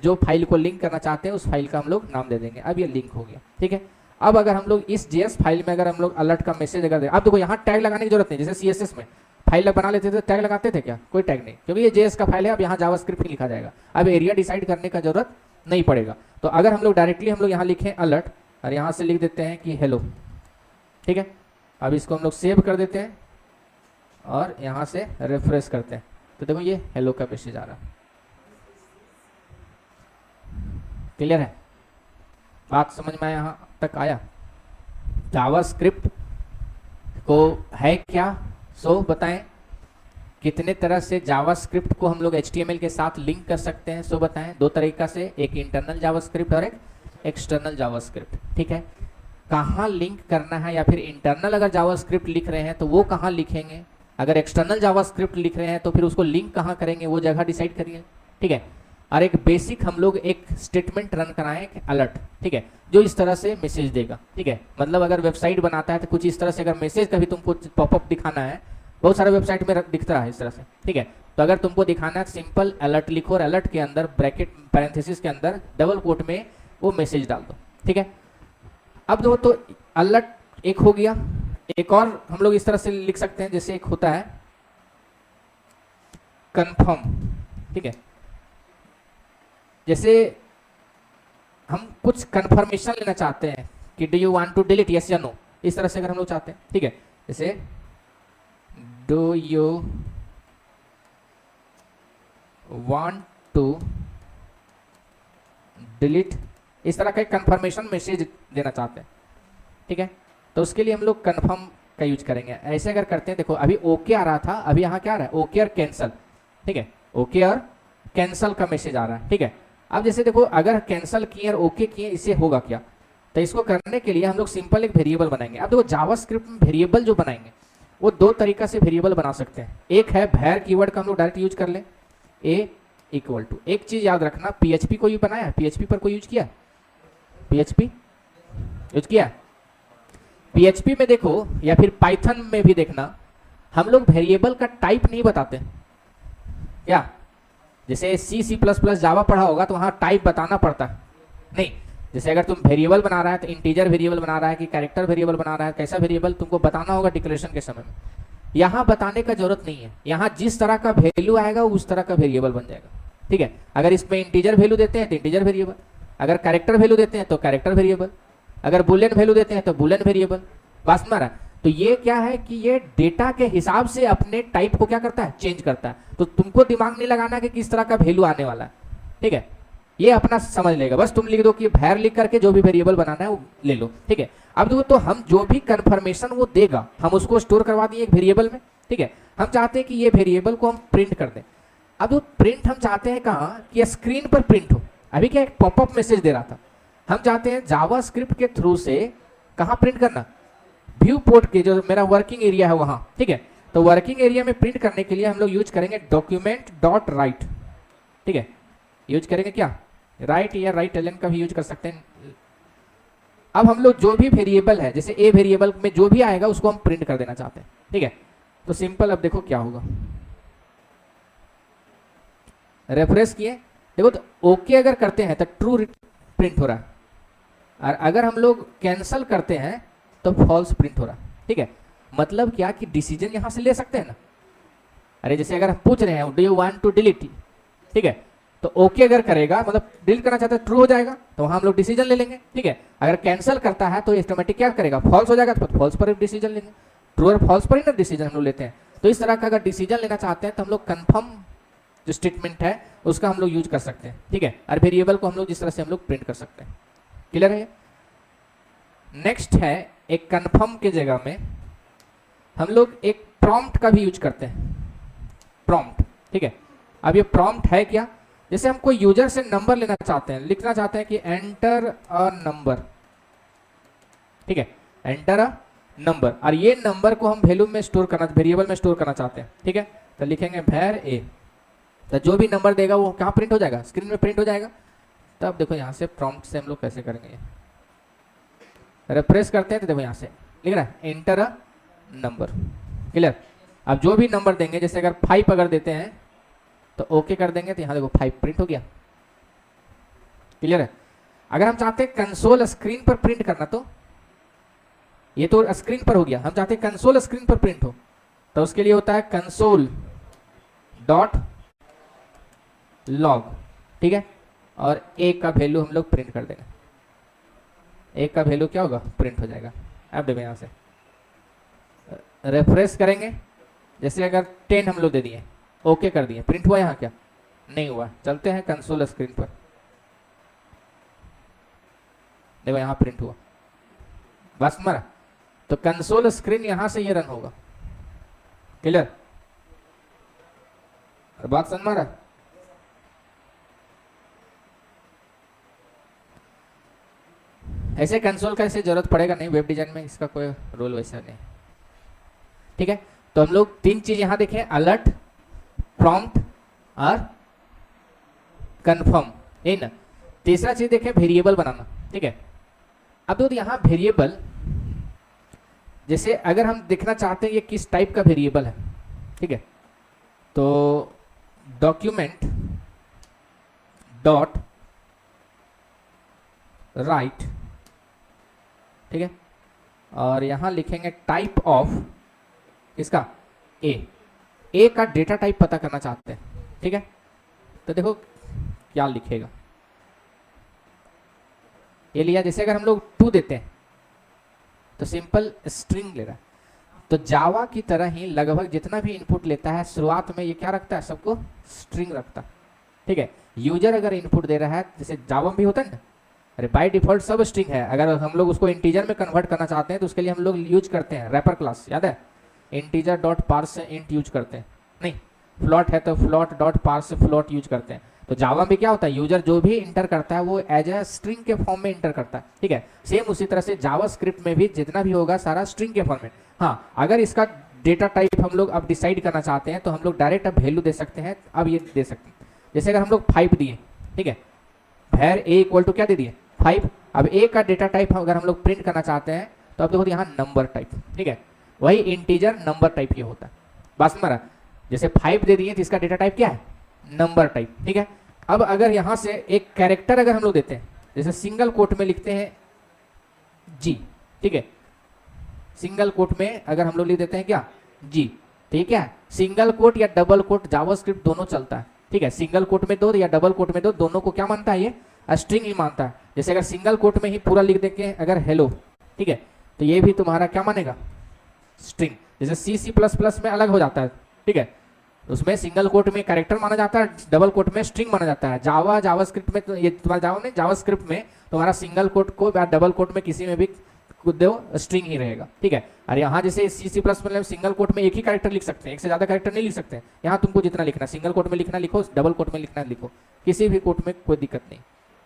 जो फाइल को लिंक करना चाहते हैं उस फाइल का हम लोग नाम दे देंगे। अब ये लिंक हो गया। ठीक है, अब अगर हम लोग इस JS फाइल में अगर हम लोग अलर्ट का मैसेज अगर दें, अब देखो यहाँ टैग लगाने की जरूरत नहीं। जैसे CSS में फाइल बना लेते थे टैग लगाते थे क्या, कोई टैग नहीं, क्योंकि ये JS का फाइल है। अब यहाँ जावास्क्रिप्ट लिखा जाएगा, अब एरिया डिसाइड करने का जरूरत नहीं पड़ेगा। तो अगर हम लोग डायरेक्टली हम लोग यहाँ लिखें अलर्ट और यहाँ से लिख देते हैं कि हेलो। ठीक है, अब इसको हम लोग सेव कर देते हैं और यहाँ से रिफ्रेश करते हैं तो देखो ये हेलो का मैसेज आ रहा। क्लियर है, बात समझ में यहाँ तक आया। जावास्क्रिप्ट को है क्या, सो बताएं कितने तरह से जावास्क्रिप्ट को हम लोग HTML के साथ लिंक कर सकते हैं, सो बताएं। दो तरीका से, एक इंटरनल जावास्क्रिप्ट और एक एक्सटर्नल जावास्क्रिप्ट। ठीक है, कहाँ लिंक करना है, या फिर इंटरनल अगर जावास्क्रिप्ट लिख रहे हैं तो वो कहाँ लिखेंगे, अगर एक्सटर्नल जावास्क्रिप्ट लिख रहे हैं तो फिर उसको लिंक कहाँ करेंगे, वो जगह डिसाइड करिए। ठीक है, और एक बेसिक हम लोग एक स्टेटमेंट रन कराएं अलर्ट। ठीक है, जो इस तरह से मैसेज देगा। ठीक है, मतलब अगर वेबसाइट बनाता है तो कुछ इस तरह से अगर मैसेज कभी तुमको पॉपअप दिखाना है, बहुत सारे वेबसाइट में दिखता है इस तरह से। ठीक है, तो अगर तुमको दिखाना है सिंपल अलर्ट लिखो और अलर्ट के अंदर ब्रैकेट पैरेंथेसिस के अंदर डबल कोट में वो मैसेज डाल दो। ठीक है, अब दो तो अलर्ट एक हो गया। एक और हम लोग इस तरह से लिख सकते हैं, जैसे एक होता है कंफर्म। ठीक है, जैसे हम कुछ कंफर्मेशन लेना चाहते हैं कि do you want to delete, yes या नो, इस तरह से अगर हम लोग चाहते हैं। ठीक है, जैसे do you want to delete, इस तरह का एक कन्फर्मेशन मैसेज देना चाहते हैं, ठीक है, तो उसके लिए हम लोग कन्फर्म का यूज करेंगे। ऐसे अगर करते हैं, देखो अभी ओके आ रहा था, अभी यहाँ क्या आ रहा है, ओके और कैंसल, ठीक है, ओके और कैंसल का मैसेज आ रहा है, ठीक है। अब जैसे देखो अगर कैंसल किए और ओके किए, इससे होगा क्या, तो इसको करने के लिए हम लोग सिंपल एक वेरिएबल बनाएंगे। अब देखो जावास्क्रिप्ट में वेरिएबल जो बनाएंगे वो दो तरीका से वेरिएबल बना सकते हैं। एक है var कीवर्ड का हम लोग डायरेक्ट यूज कर लें, a इक्वल टू, एक चीज याद रखना, PHP को भी बनाया, PHP पर कोई यूज किया, PHP यूज किया, PHP में देखो या फिर पाइथन में भी देखना, हम लोग वेरिएबल का टाइप नहीं बताते क्या, जैसे C++ जावा पढ़ा होगा तो वहां टाइप बताना पड़ता है, नहीं, जैसे अगर तुम वेरिएबल बना रहा है तो इंटीजर वेरिएबल बना रहा है कि कैरेक्टर वेरिएबल बना रहा है, कैसा वेरिएबल तुमको बताना होगा डिक्लेरेशन के समय में। यहाँ बताने का जरूरत नहीं है, यहाँ जिस तरह का वैल्यू आएगा उस तरह का वेरिएबल बन जाएगा, ठीक है। अगर इसमें इंटीजर वैल्यू देते हैं तो इंटीजर वेरिएबल, अगर कैरेक्टर वैल्यू देते हैं तो कैरेक्टर वेरिएबल, अगर बुलियन वैल्यू देते हैं तो बुलियन वेरिएबल, बात समझ रहा है। तो ये क्या है कि ये डेटा के हिसाब से अपने टाइप को क्या करता है, चेंज करता है, तो तुमको दिमाग नहीं लगाना कि किस तरह का वैल्यू आने वाला है, ठीक है, ये अपना समझ लेगा, बस तुम लिख दो कि var लिख करके जो भी वेरिएबल बनाना है वो ले लो, ठीक है। अब देखो तो हम जो भी कंफर्मेशन वो देगा हम उसको स्टोर करवा दिए एक वेरिएबल में, ठीक है। हम चाहते हैं कि ये वेरिएबल को हम प्रिंट कर दें। अब जो प्रिंट हम चाहते हैं कहाँ, कि स्क्रीन पर प्रिंट हो। अभी क्या एक पॉपअप मैसेज दे रहा था, हम चाहते हैं जावास्क्रिप्ट के थ्रू से कहाँ प्रिंट करना, व्यू पोर्ट के जो मेरा वर्किंग एरिया है वहां, ठीक है। तो वर्किंग एरिया में प्रिंट करने के लिए हम लोग यूज करेंगे डॉक्यूमेंट डॉट राइट, ठीक है, यूज करेंगे क्या, राइट या राइट एलन का भी यूज कर सकते हैं। अब हम लोग जो भी वेरिएबल है, जैसे ए वेरिएबल में जो भी आएगा उसको हम प्रिंट कर देना चाहते हैं, ठीक है। तो सिंपल अब देखो क्या होगा, रेफरेंस किए, देखो तो ओके अगर करते हैं तो ट्रू प्रिंट हो रहा है, और अगर हम लोग कैंसल करते हैं तो फॉल्स प्रिंट हो रहा है, ठीक है। मतलब क्या कि डिसीजन यहां से ले सकते हैं ना, अरे जैसे अगर हम पूछ रहे हैं do you want to delete, ठीक है, तो ओके अगर करेगा मतलब डिलीट करना चाहता है ट्रू हो जाएगा, तो वहां हम लोग डिसीजन ले लेंगे, ठीक है। अगर कैंसिल करता है तो ऑटोमेटिक क्या करेगा, फॉल्स हो जाएगा, तो फॉल्स पर डिसीजन लेंगे, ट्रू और फॉल्स पर ही ना डिसीजन हम लोग लेते हैं। तो इस तरह का अगर डिसीजन लेना चाहते हैं तो हम लोग कंफर्म जो स्टेटमेंट है उसका हम लोग यूज कर सकते हैं, ठीक है। और वेरिएबल को हम लोग जिस तरह से हम लोग प्रिंट कर सकते हैं, क्लियर है। नेक्स्ट है एक कंफर्म के जगह में हम लोग एक प्रॉम्प्ट का भी यूज करते हैं, प्रॉम्प्ट, ठीक है। अब ये प्रॉम्प्ट है क्या, जैसे हम कोई यूजर से नंबर लेना चाहते हैं, लिखना चाहते हैं कि एंटर अ नंबर, ठीक है, एंटर अ नंबर, और ये नंबर को हम वैल्यू में स्टोर करना, वेरिएबल में स्टोर करना चाहते हैं, ठीक है। तो लिखेंगे var a, तो जो भी नंबर देगा वो कहाँ प्रिंट हो जाएगा, स्क्रीन में प्रिंट हो जाएगा। तब देखो यहाँ से प्रॉम्प्ट से हम लोग कैसे करेंगे, रिफ्रेश करते हैं तो देखो यहाँ से लिख रहा है एंटर अ नंबर, क्लियर। अब जो भी नंबर देंगे, जैसे अगर 5 अगर देते हैं तो ओके कर देंगे तो यहाँ देखो 5 प्रिंट हो गया, क्लियर है। अगर हम चाहते हैं कंसोल स्क्रीन पर प्रिंट करना, तो ये तो स्क्रीन पर हो गया, हम चाहते हैं कंसोल स्क्रीन पर प्रिंट हो, तो उसके लिए होता है कंसोल डॉट लॉग, ठीक है, और ए का वैल्यू हम लोग प्रिंट कर देंगे, ए का वैल्यू क्या होगा, प्रिंट हो जाएगा। अब देखो यहाँ से रेफ्रेश करेंगे, जैसे अगर 10 हम लोग दे दिए, ओके कर दिए, प्रिंट हुआ यहाँ क्या, नहीं हुआ। चलते हैं कंसोल स्क्रीन पर, देखो यहाँ प्रिंट हुआ, बस मरा। तो कंसोल स्क्रीन यहां से ये रन होगा, क्लियर, बात समझ रहा। ऐसे कंसोल का ऐसे जरूरत पड़ेगा नहीं, वेब डिजाइन में इसका कोई रोल वैसा नहीं, ठीक है। तो हम लोग 3 चीज यहां देखें, अलर्ट, प्रॉम्प्ट और कंफर्म, है ना। तीसरा चीज देखें वेरिएबल बनाना, ठीक है। अब तो यहाँ वेरिएबल, जैसे अगर हम देखना चाहते हैं ये किस टाइप का वेरिएबल है, ठीक है, तो डॉक्यूमेंट डॉट राइट, ठीक है, और यहां लिखेंगे टाइप ऑफ इसका ए का डेटा टाइप पता करना चाहते हैं, ठीक है। तो देखो क्या लिखेगा, ये लिया, जैसे अगर हम लोग 2 देते हैं तो सिंपल स्ट्रिंग ले रहा है। तो जावा की तरह ही लगभग जितना भी इनपुट लेता है शुरुआत में ये क्या रखता है, सबको स्ट्रिंग रखता है, ठीक है। यूजर अगर इनपुट दे रहा है, जैसे जावा में भी होता है ना, अरे बाय डिफॉल्ट सब स्ट्रिंग है, अगर हम लोग उसको इंटीजर में कन्वर्ट करना चाहते हैं तो उसके लिए हम लोग यूज करते हैं रैपर क्लास, याद है, इंटीजर डॉट पार्स से इंट यूज करते हैं, नहीं फ्लॉट है तो फ्लॉट डॉट पार्स से फ्लॉट यूज करते हैं। तो जावा में क्या होता है, यूजर जो भी इंटर करता है वो एज ए स्ट्रिंग के फॉर्म में इंटर करता है, ठीक है। सेम उसी तरह से जावा स्क्रिप्ट में भी जितना भी होगा सारा स्ट्रिंग के फॉर्म में। हाँ, अगर इसका डेटा टाइप हम लोग अब डिसाइड करना चाहते हैं तो हम लोग डायरेक्ट अब वैल्यू दे सकते हैं। अब ये दे सकते हैं, जैसे अगर हम लोग 5 दिए, ठीक है, भैर ए इक्वल टू क्या दे दिए 5। अब ए का डेटा टाइप अगर हम लोग प्रिंट करना चाहते हैं तो अब देखो यहाँ नंबर टाइप, ठीक है, वही इंटीजर नंबर टाइप ये होता है। बस हमारा जैसे 5 दे दिए तो इसका डेटा टाइप क्या है, नंबर टाइप, ठीक है। अब अगर यहाँ से एक कैरेक्टर अगर हम लोग देते हैं, जैसे सिंगल कोट में लिखते हैं जी, ठीक है, सिंगल कोट में अगर हम लोग लिख देते हैं क्या जी, ठीक है, सिंगल कोट या डबल कोट जावास्क्रिप्ट दोनों चलता है, ठीक है। सिंगल कोट में दो या डबल कोट में दो, दोनों को क्या मानता है, ये स्ट्रिंग ही मानता है। जैसे अगर सिंगल कोट में ही पूरा लिख देंगे अगर हेलो, ठीक है, तो ये भी तुम्हारा क्या मानेगा, स्ट्रिंग। जैसे C++ में अलग हो जाता है, ठीक है, उसमें सिंगल कोट में कैरेक्टर माना जाता है, डबल कोट में स्ट्रिंग माना जाता है। जावास्क्रिप्ट में तो ये तुम्हारा जावा में जावास्क्रिप्ट में तुम्हारा सिंगल कोट को या डबल कोट में किसी में भी दो स्ट्रिंग ही रहेगा, ठीक है। और यहाँ जैसे C++ में सिंगल कोट में एक ही कैरेक्टर लिख सकते हैं, एक से ज्यादा कैरेक्टर नहीं लिख सकते। यहाँ तुमको जितना लिखना, सिंगल कोट में लिखना लिखो, डबल कोट में लिखना लिखो, किसी भी कोट में कोई दिक्कत नहीं,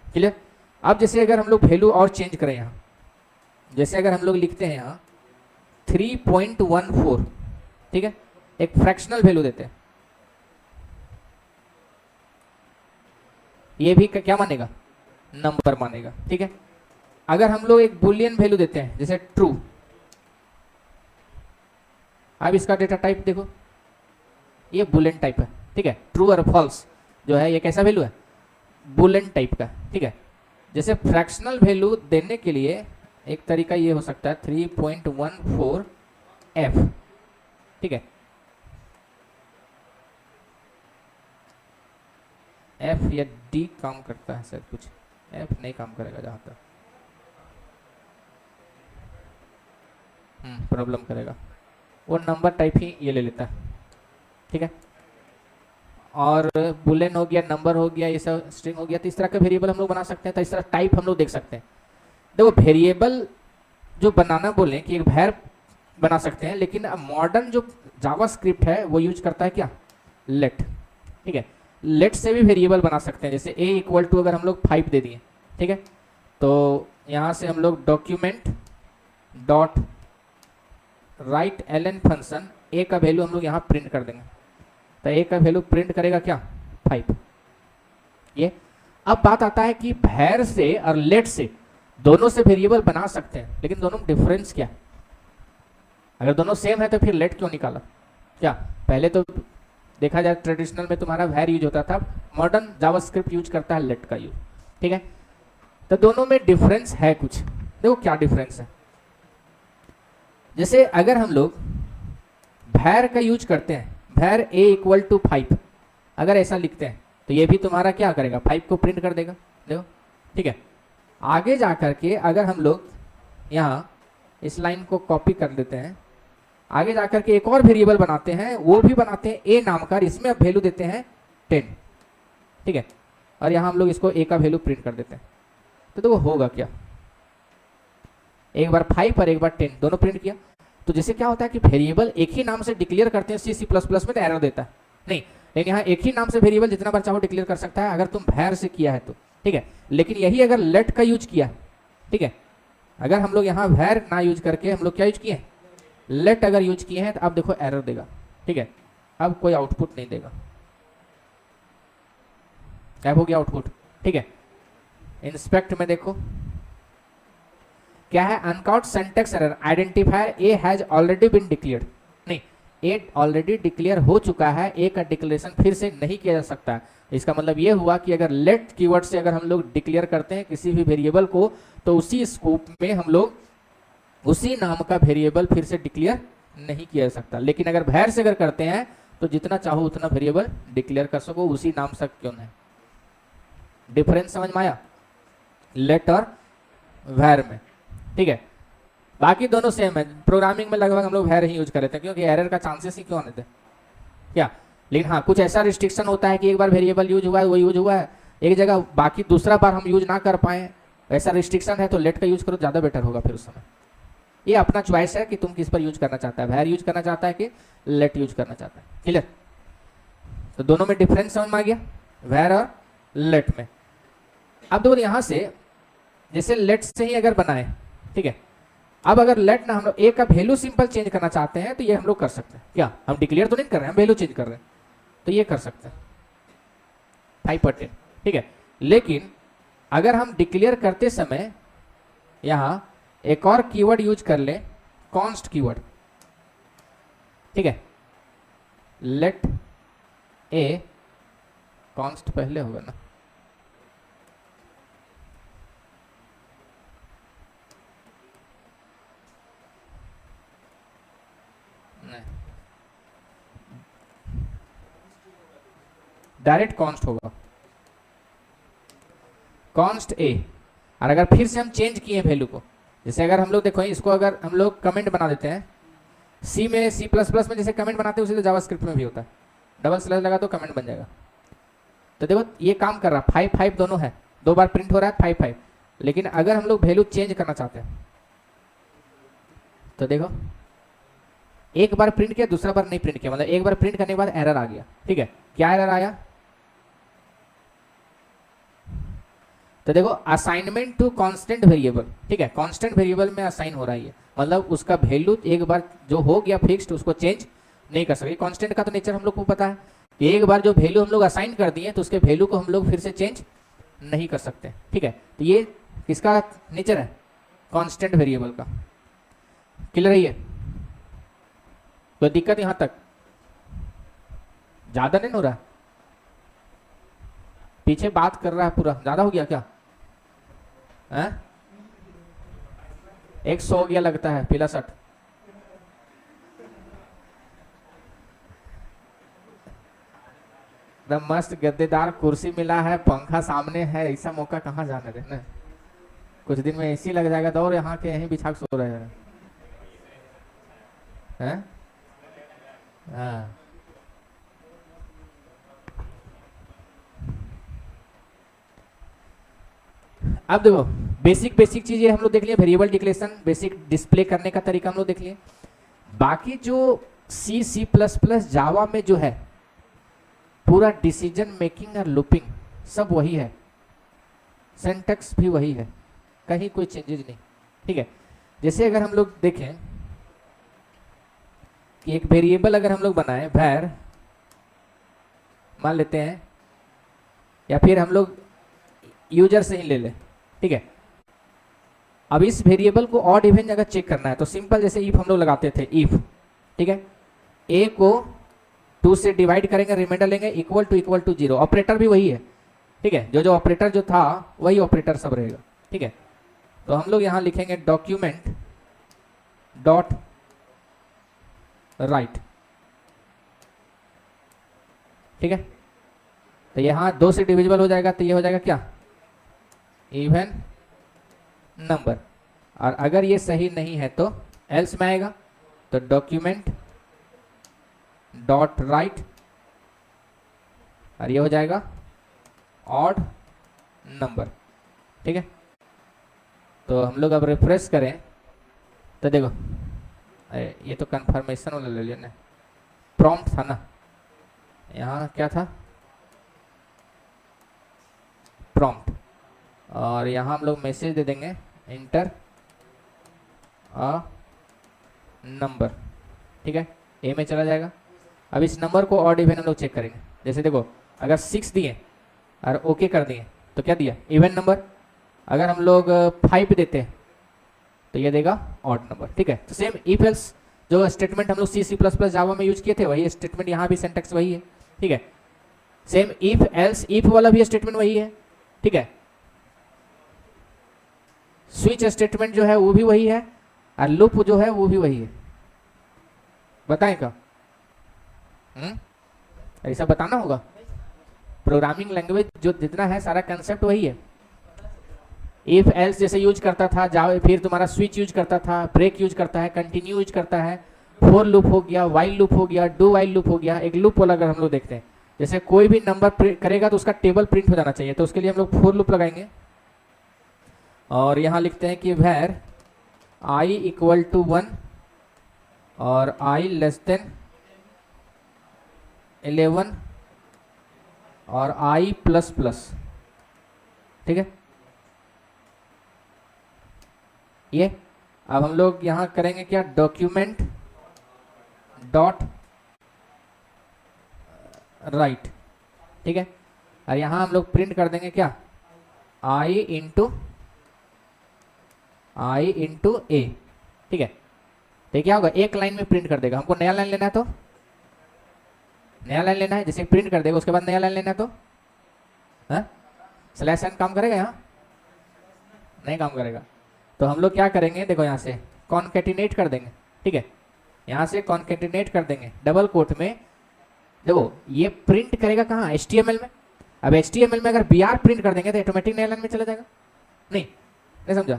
क्लियर। अब जैसे अगर हम लोग वैल्यू और चेंज करें, यहाँ जैसे अगर हम लोग लिखते हैं यहाँ 3.14, ठीक है, एक फ्रैक्शनल वैल्यू देते हैं, ये भी क्या मानेगा, नंबर मानेगा, ठीक है। अगर हम लोग एक बुलियन वैल्यू देते हैं जैसे ट्रू, अब इसका डेटा टाइप देखो, ये बुलियन टाइप है, ठीक है। ट्रू और फॉल्स जो है ये कैसा वैल्यू है, बुलियन टाइप का, ठीक है। जैसे फ्रैक्शनल वैल्यू देने के लिए एक तरीका ये हो सकता है 3.14 f, ठीक है, f या d काम करता है शायद, कुछ f नहीं काम करेगा जहां तक प्रॉब्लम करेगा, वो नंबर टाइप ही ये ले लेता है, ठीक है। और बुलियन हो गया, नंबर हो गया, ये सब स्ट्रिंग हो गया, तो इस तरह का वेरिएबल हम लोग बना सकते हैं। तो इस तरह टाइप हम लोग देख सकते हैं। देखो वेरिएबल जो बनाना बोले कि एक भैर बना सकते हैं, लेकिन मॉडर्न जो जावास्क्रिप्ट है वो यूज करता है क्या, लेट, ठीक है। लेट से भी वेरिएबल बना सकते हैं। जैसे a इक्वल टू अगर हम लोग 5 दे दिए, ठीक है, तो यहाँ से हम लोग document dot right ln function a का वैल्यू हम लोग यहाँ प्रिंट कर देंगे। तो a का वैल्यू प्रिंट करेगा क्या 5, ये। अब बात आता है कि भैर से और लेट से दोनों से वेरिएबल बना सकते हैं, लेकिन दोनों में डिफरेंस क्या, अगर दोनों सेम है तो फिर लेट क्यों निकाला, क्या पहले तो देखा जाए ट्रेडिशनल में तुम्हारा वैर यूज होता था, मॉडर्न जावास्क्रिप्ट यूज करता है लेट का यूज, ठीक है। तो दोनों में डिफरेंस है कुछ, देखो क्या डिफरेंस है। जैसे अगर हम लोग भैर का यूज करते हैं, भैर a इक्वल टू 5 अगर ऐसा लिखते हैं तो ये भी तुम्हारा क्या करेगा, 5 को प्रिंट कर देगा, देखो, ठीक है। आगे जाकर के अगर हम लोग यहाँ इस लाइन को कॉपी कर देते हैं, आगे जाकर के एक और वेरिएबल बनाते हैं, वो भी बनाते हैं a नाम का, इसमें अब वैल्यू देते हैं 10, ठीक है, और यहाँ हम लोग इसको a का वैल्यू प्रिंट कर देते हैं। तो देखो होगा क्या, एक बार 5 और एक बार 10 दोनों प्रिंट किया। तो जैसे क्या होता है कि वेरिएबल एक ही नाम से डिक्लेयर करते हैं C++ में तो एरर देता है नहीं, लेकिन यहाँ एक ही नाम से वेरिएबल जितना बार चाहो डिक्लेयर कर सकता है अगर तुम भैर से किया है तो, ठीक है। लेकिन यही अगर लेट का यूज किया, ठीक है, अगर हम लोग यहाँ भैर ना यूज करके हम लोग क्या यूज किए, लेट अगर यूज किए हैं, तो अब देखो एरर देगा, ठीक है, अब कोई आउटपुट नहीं देगा, क्या हो गया आउटपुट, ठीक है। इंस्पेक्ट में देखो क्या है, uncaught syntax error, identifier A has already been declared, नहीं ए ऑलरेडी डिक्लेयर हो चुका है, ए का डिक्लेरेशन फिर से नहीं किया जा सकता। इसका मतलब ये हुआ कि अगर लेट कीवर्ड से अगर हम लोग डिक्लेयर करते हैं किसी भी वेरिएबल को, तो उसी स्कोप में हम लोग उसी नाम का वेरिएबल फिर से डिक्लेयर नहीं किया जा सकता। लेकिन अगर भैर से अगर करते हैं तो जितना चाहो उतना वेरिएबल डिक्लेयर कर सको, उसी नाम से क्यों नहीं। डिफरेंस समझ में आया लेट और भैर में, ठीक है। बाकी दोनों सेम है, प्रोग्रामिंग में लगभग हम लोग भैर ही यूज कर रहे थे, क्योंकि एरर का चांसेस ही क्यों आने थे, क्या लेकिन हाँ कुछ ऐसा रिस्ट्रिक्शन होता है कि एक बार वेरिएबल यूज हुआ है वो यूज हुआ है एक जगह, बाकी दूसरा बार हम यूज ना कर पाए, ऐसा रिस्ट्रिक्शन है तो लेट का यूज करो, ज़्यादा बेटर होगा फिर उस समय। ये अपना चॉइस है कि तुम किस पर यूज करना चाहता है, वैर यूज करना चाहता है कि लेट यूज करना चाहता है। क्लियर? तो दोनों में डिफरेंस समझ में आ गया, वैर और लेट में। अब देखो यहाँ से जैसे लेट से ही अगर बनाए, ठीक है, अब अगर लेट ना हम लोग ए का वैल्यू सिंपल चेंज करना चाहते हैं तो ये हम लोग कर सकते हैं। क्या हम डिक्लेयर तो नहीं कर रहे हैं, हम वैल्यू चेंज कर रहे हैं, तो ये कर सकते हैं 5%, ठीक है। लेकिन अगर हम डिक्लेयर करते समय यहां एक और कीवर्ड यूज कर ले, कॉन्स्ट कीवर्ड, ठीक है, लेट ए, कॉन्स्ट पहले होगा ना, डायरेक्ट कॉन्स्ट होगा, कॉन्स्ट ए। और अगर फिर से हम चेंज किए वैल्यू को, जैसे अगर हम लोग देखो इसको अगर हम लोग कमेंट बना देते हैं, सी में सी प्लस प्लस में जैसे कमेंट बनाते हैं उसी तो जावास्क्रिप्ट में भी होता है, डबल स्लैश लगा तो कमेंट बन जाएगा। तो देखो ये काम कर रहा है, 5 दोनों है, 2 बार प्रिंट हो रहा है 5। लेकिन अगर हम लोग वैल्यू चेंज करना चाहते हैं तो देखो एक बार प्रिंट किया दूसरा बार नहीं प्रिंट किया, मतलब एक बार प्रिंट करने के बाद एरर आ गया, ठीक है। क्या एरर आया? तो देखो असाइनमेंट टू कांस्टेंट वेरिएबल, ठीक है, कांस्टेंट वेरिएबल में असाइन हो रहा है, मतलब उसका वैल्यू एक बार जो हो गया फिक्स्ड उसको चेंज नहीं कर सकते। कांस्टेंट का तो नेचर हम लोग को पता है कि एक बार जो वैल्यू हम लोग असाइन कर दिए तो उसके वैल्यू को हम लोग फिर से चेंज नहीं कर सकते, ठीक है। तो ये किसका नेचर है? कांस्टेंट वेरिएबल का। क्लियर है ये? कोई दिक्कत यहां तक? ज्यादा नहीं हो रहा? पीछे बात कर रहा है पूरा, ज्यादा हो गया क्या? 100 हो गया लगता है पीला शर्ट। एकदम मस्त गद्देदार कुर्सी मिला है, पंखा सामने है, ऐसा मौका कहाँ जाने देना। कुछ दिन में एसी लग जाएगा तो और यहाँ के यहीं बिछा सो रहे हैं। हाँ अब देखो बेसिक चीजें हम लोग देख लिए, वेरिएबल डिक्लेरेशन, बेसिक डिस्प्ले करने का तरीका हम लोग देख लिए। बाकी जो सी प्लस प्लस जावा में जो है पूरा डिसीजन मेकिंग और लूपिंग सब वही है, सिंटैक्स भी वही है, कहीं कोई चेंजेस नहीं, ठीक है। जैसे अगर हम लोग देखें कि एक वेरिएबल अगर हम लोग बनाए var मान लेते हैं, या फिर हम लोग यूजर से ही ले लें, ठीक है। अब इस वेरिएबल को ऑड इवन अगर चेक करना है तो सिंपल जैसे इफ हम लोग लगाते थे, इफ, ठीक है, ए को 2 से डिवाइड करेंगे, रिमाइंडर लेंगे, इक्वल टू 0, ऑपरेटर भी वही है, ठीक है, जो ऑपरेटर जो था वही ऑपरेटर सब रहेगा, ठीक है। तो हम लोग यहां लिखेंगे डॉक्यूमेंट डॉट राइट, ठीक है। तो यहां 2 से डिविजिबल हो जाएगा तो ये हो जाएगा क्या? Even number. और अगर ये सही नहीं है तो एल्स में आएगा, तो डॉक्यूमेंट डॉट राइट, और ये हो जाएगा ऑड नंबर, ठीक है। तो हम लोग अब रिफ्रेश करें तो देखो ये तो कंफर्मेशन वाला ले लिया ना, प्रॉम्प्ट था ना, यहाँ क्या था? प्रॉम्प्ट। और यहाँ हम लोग मैसेज दे देंगे इंटर अ नंबर, ठीक है, ए में चला जाएगा। अब इस नंबर को ऑड इवन हम लोग चेक करेंगे। जैसे देखो अगर 6 दिए और ओके कर दिए तो क्या दिया? Even number. अगर हम लोग 5 देते हैं तो ये देगा ऑड नंबर, ठीक है। तो सेम इफ एल्स जो स्टेटमेंट हम लोग सी प्लस प्लस जावा में यूज किए थे वही स्टेटमेंट यहाँ भी सिंटैक्स वही है, ठीक है। सेम इफ एल्स इफ वाला भी स्टेटमेंट वही है, ठीक है। स्विच स्टेटमेंट जो है वो भी वही है और लूप जो है वो भी वही है। बताएं क्या? ऐसा बताना होगा। प्रोग्रामिंग लैंग्वेज जो जितना है सारा कंसेप्ट वही है। इफ एल्स जैसे यूज करता था जावा, फिर तुम्हारा स्विच यूज करता था, ब्रेक यूज करता है, कंटिन्यू यूज करता है, फोर लूप हो गया, वाइल लूप हो गया, डू वाइल लूप हो गया। एक लूप वाला अगर हम लोग देखते हैं, जैसे कोई भी नंबर करेगा तो उसका टेबल प्रिंट हो जाना चाहिए, तो उसके लिए हम लोग फोर लूप लगाएंगे और यहाँ लिखते हैं कि वेर आई इक्वल टू 1 और आई लेस देन 11 और आई प्लस प्लस। ठीक है, ये अब हम लोग यहां करेंगे क्या, डॉक्यूमेंट डॉट राइट। ठीक है, और यहां हम लोग प्रिंट कर देंगे क्या, आई इंटू ए। ठीक है, तो क्या होगा, एक लाइन में प्रिंट कर देगा। हमको नया लाइन लेना है तो नया लाइन लेना है, जैसे प्रिंट कर देगा उसके बाद नया लाइन लेना है तो स्लैश एन काम करेगा, यहाँ नहीं काम करेगा। तो हम लोग क्या करेंगे, देखो यहाँ से कॉन्केटिनेट कर देंगे। ठीक है, यहाँ से कॉन्केटिनेट कर देंगे डबल कोट में। देखो ये प्रिंट करेगा कहाँ, HTML में। अब HTML में अगर BR प्रिंट कर देंगे तो ऑटोमेटिक नया लाइन में चला जाएगा। नहीं समझा।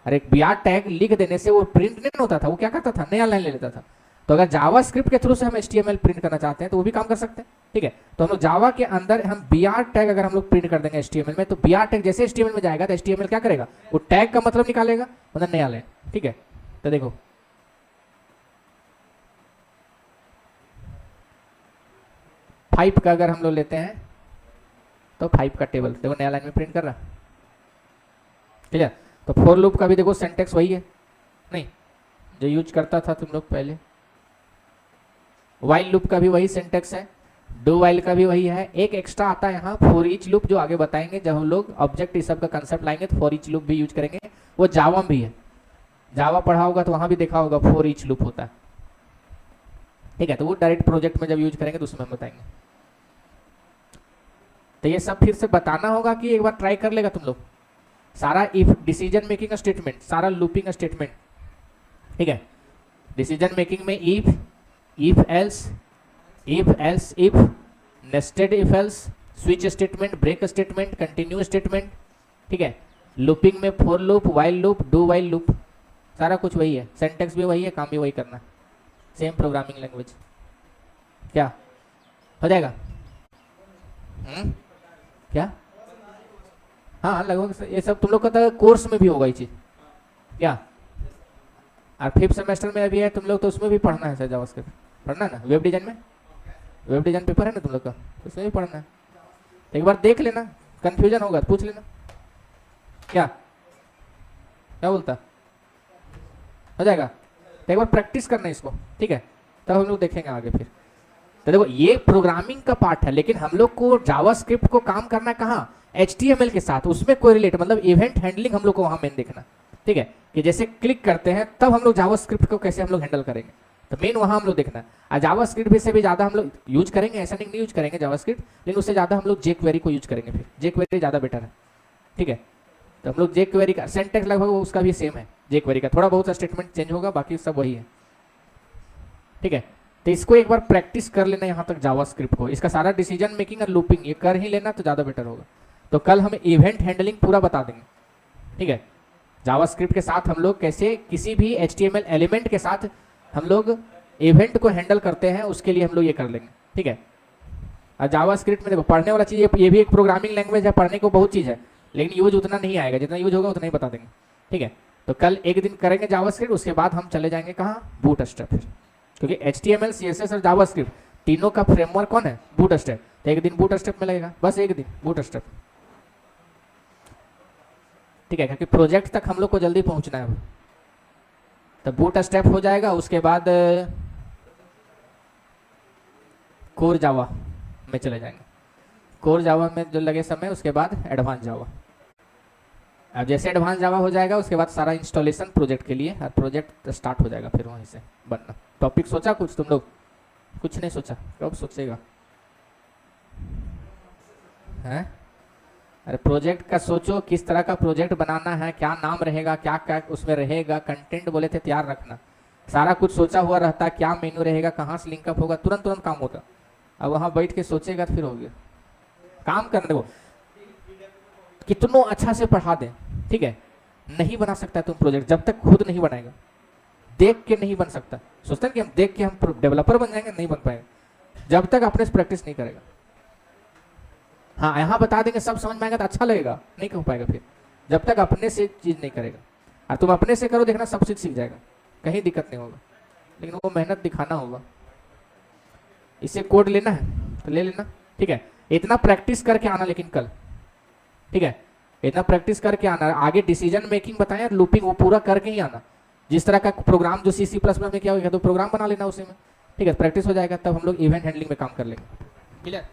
अरे BR टैग लिख देने से वो प्रिंट नहीं होता था, वो क्या करता था, नया लाइन ले लेता था। तो अगर जावास्क्रिप्ट के थ्रू से हम HTML प्रिंट करना चाहते हैं तो वो भी काम कर सकते हैं। ठीक है, तो हम लोग जावा के अंदर हम BR टैग अगर हम लोग प्रिंट कर देंगे HTML में, तो BR टैग जैसे HTML में जाएगा तो HTML क्या करेगा, वो टैग का मतलब निकालेगा, मतलब नया लाइन। ठीक है, तो देखो फाइव का अगर हम लोग लेते हैं तो 5 का टेबल देखो नया लाइन में प्रिंट कर रहा। ठीक है, तो फोर लूप का भी देखो सिंटेक्स वही है, नहीं जो यूज करता था तुम लोग पहले। वाइल लूप का भी वही सिंटेक्स है, डू वाइल का भी वही है। एक एक्स्ट्रा आता है यहाँ फॉर ईच लूप, जो आगे बताएंगे जब हम लोग ऑब्जेक्ट इस सब का कंसेप्ट लाएंगे तो फॉर ईच लूप भी यूज करेंगे। वो जावा में भी है, जावा पढ़ा होगा तो वहां भी देखा होगा फॉर ईच लूप होता है। ठीक है, तो वो डायरेक्ट प्रोजेक्ट में जब यूज करेंगे तो उसमें हम बताएंगे। तो ये सब फिर से बताना होगा कि एक बार ट्राई कर लेगा तुम लोग सारा इफ डिसीजन मेकिंग स्टेटमेंट, सारा लूपिंग स्टेटमेंट। ठीक है, डिसीजन मेकिंग में if else if, nested if else, switch statement, break statement, continue statement. ठीक है, लूपिंग में for loop, while loop, do while loop, सारा कुछ वही है, सिंटेक्स भी वही है, काम भी वही करना, सेम प्रोग्रामिंग लैंग्वेज। क्या हो जाएगा? क्या? हाँ लगभग ये सब तुम लोग का तो कोर्स में भी होगा ये चीज। क्या और 5th सेमेस्टर में अभी है तुम लोग, तो उसमें भी पढ़ना है सर, जावास्क्रिप्ट पढ़ना है ना। वेब डिजाइन में, वेब डिजाइन पेपर है ना तुम लोग का, उसमें भी पढ़ना है। एक बार देख लेना, कंफ्यूजन होगा तो पूछ लेना। क्या क्या बोलता, हो जाएगा? तो एक बार प्रैक्टिस करना इसको, ठीक है, तब हम लोग देखेंगे आगे फिर। तो देखो ये प्रोग्रामिंग का पार्ट है, लेकिन हम लोग को जावास्क्रिप्ट को काम करना कहाँ, HTML के साथ, उसमें कोई रिलेट, मतलब इवेंट हैंडलिंग हम लोग को वहां मेन देखना। ठीक है, कि जैसे क्लिक करते हैं तब हम लोग जावास्क्रिप्ट को कैसे हम लोग हैंडल करेंगे, तो मेन वहां हम लोग देखना है। और जावास्क्रिप्ट भी से भी ज्यादा हम लोग यूज करेंगे, ऐसा नहीं यूज करेंगे जावास्क्रिप्ट, लेकिन उससे ज्यादा हम लोग jQuery को यूज करेंगे। फिर jQuery ज्यादा बेटर है। ठीक है, तो हम लोग jQuery का सिंटैक्स लगभग उसका भी सेम है, jQuery का थोड़ा बहुत स्टेटमेंट चेंज होगा, बाकी सब वही है। ठीक है, तो इसको एक बार प्रैक्टिस कर लेना यहाँ तक जावास्क्रिप्ट को, इसका सारा डिसीजन मेकिंग और लूपिंग ये कर ही लेना तो ज़्यादा बेटर होगा। तो कल हम इवेंट हैंडलिंग पूरा बता देंगे। ठीक है, जावास्क्रिप्ट के साथ हम लोग कैसे किसी भी HTML एलिमेंट के साथ हम लोग इवेंट को हैंडल करते हैं, उसके लिए हम लोग ये कर लेंगे। ठीक है, और जावास्क्रिप्ट में देखो पढ़ने वाला चीज़ ये भी एक प्रोग्रामिंग लैंग्वेज है, पढ़ने को बहुत चीज़ है, लेकिन यूज उतना नहीं आएगा, जितना यूज होगा उतना ही बता देंगे। ठीक है, तो कल एक दिन करेंगे जावास्क्रिप्ट, उसके बाद हम चले जाएंगे कहाँ, बूटस्ट्रैप। फिर क्योंकि HTML CSS और जावास्क्रिप्ट तीनों का फ्रेमवर्क कौन है, बूटस्ट्रैप। तो एक दिन बूटस्ट्रैप में लगेगा, बस एक दिन बूटस्ट्रैप। ठीक है, क्योंकि प्रोजेक्ट तक हम लोग को जल्दी पहुंचना है। तो बूटस्ट्रैप हो जाएगा, उसके बाद कोर जावा में चले जाएंगे। कोर जावा में जो लगे समय, उसके बाद एडवांस जावा। अब जैसे एडवांस जावा हो जाएगा उसके बाद सारा इंस्टॉलेशन प्रोजेक्ट के लिए, और प्रोजेक्ट स्टार्ट हो जाएगा फिर वहीं से बनना। टॉपिक सोचा कुछ तुम लोग? कुछ नहीं सोचा, कब सोचेगा? हैं? अरे प्रोजेक्ट का सोचो, किस तरह का प्रोजेक्ट बनाना है, क्या नाम रहेगा, क्या क्या उसमें रहेगा, कंटेंट बोले थे तैयार रखना, सारा कुछ सोचा हुआ रहता, क्या मेन्यू रहेगा, कहाँ से लिंकअप होगा, तुरंत तुरंत काम होता। अब वहाँ बैठ के सोचेगा तो फिर हो गया काम करने को। कितनों अच्छा से पढ़ा दें, ठीक है, नहीं बना सकता तुम प्रोजेक्ट जब तक खुद नहीं बनाएगा। देख के नहीं बन सकता। सोचते हैं कि हम देख के हम डेवलपर बन जाएंगे, नहीं बन पाएगा जब तक अपने से प्रैक्टिस नहीं करेगा। हाँ यहाँ बता देंगे सब समझ में आएगा तो अच्छा लगेगा, नहीं हो पाएगा फिर जब तक अपने से चीज नहीं करेगा। और तुम अपने से करो, देखना सब चीज सीख जाएगा, कहीं दिक्कत नहीं होगा, लेकिन वो मेहनत दिखाना होगा। इसे कोड लेना है तो ले लेना, ठीक है। इतना प्रैक्टिस करके आना लेकिन कल, ठीक है, इतना प्रैक्टिस करके आना। आगे डिसीजन मेकिंग बताया, लूपिंग वो पूरा करके ही आना। जिस तरह का प्रोग्राम जो C++ में किया होगा तो प्रोग्राम बना लेना उसी में, ठीक है। प्रैक्टिस हो जाएगा तब हम लोग इवेंट हैंडलिंग में काम कर लेंगे। क्लियर।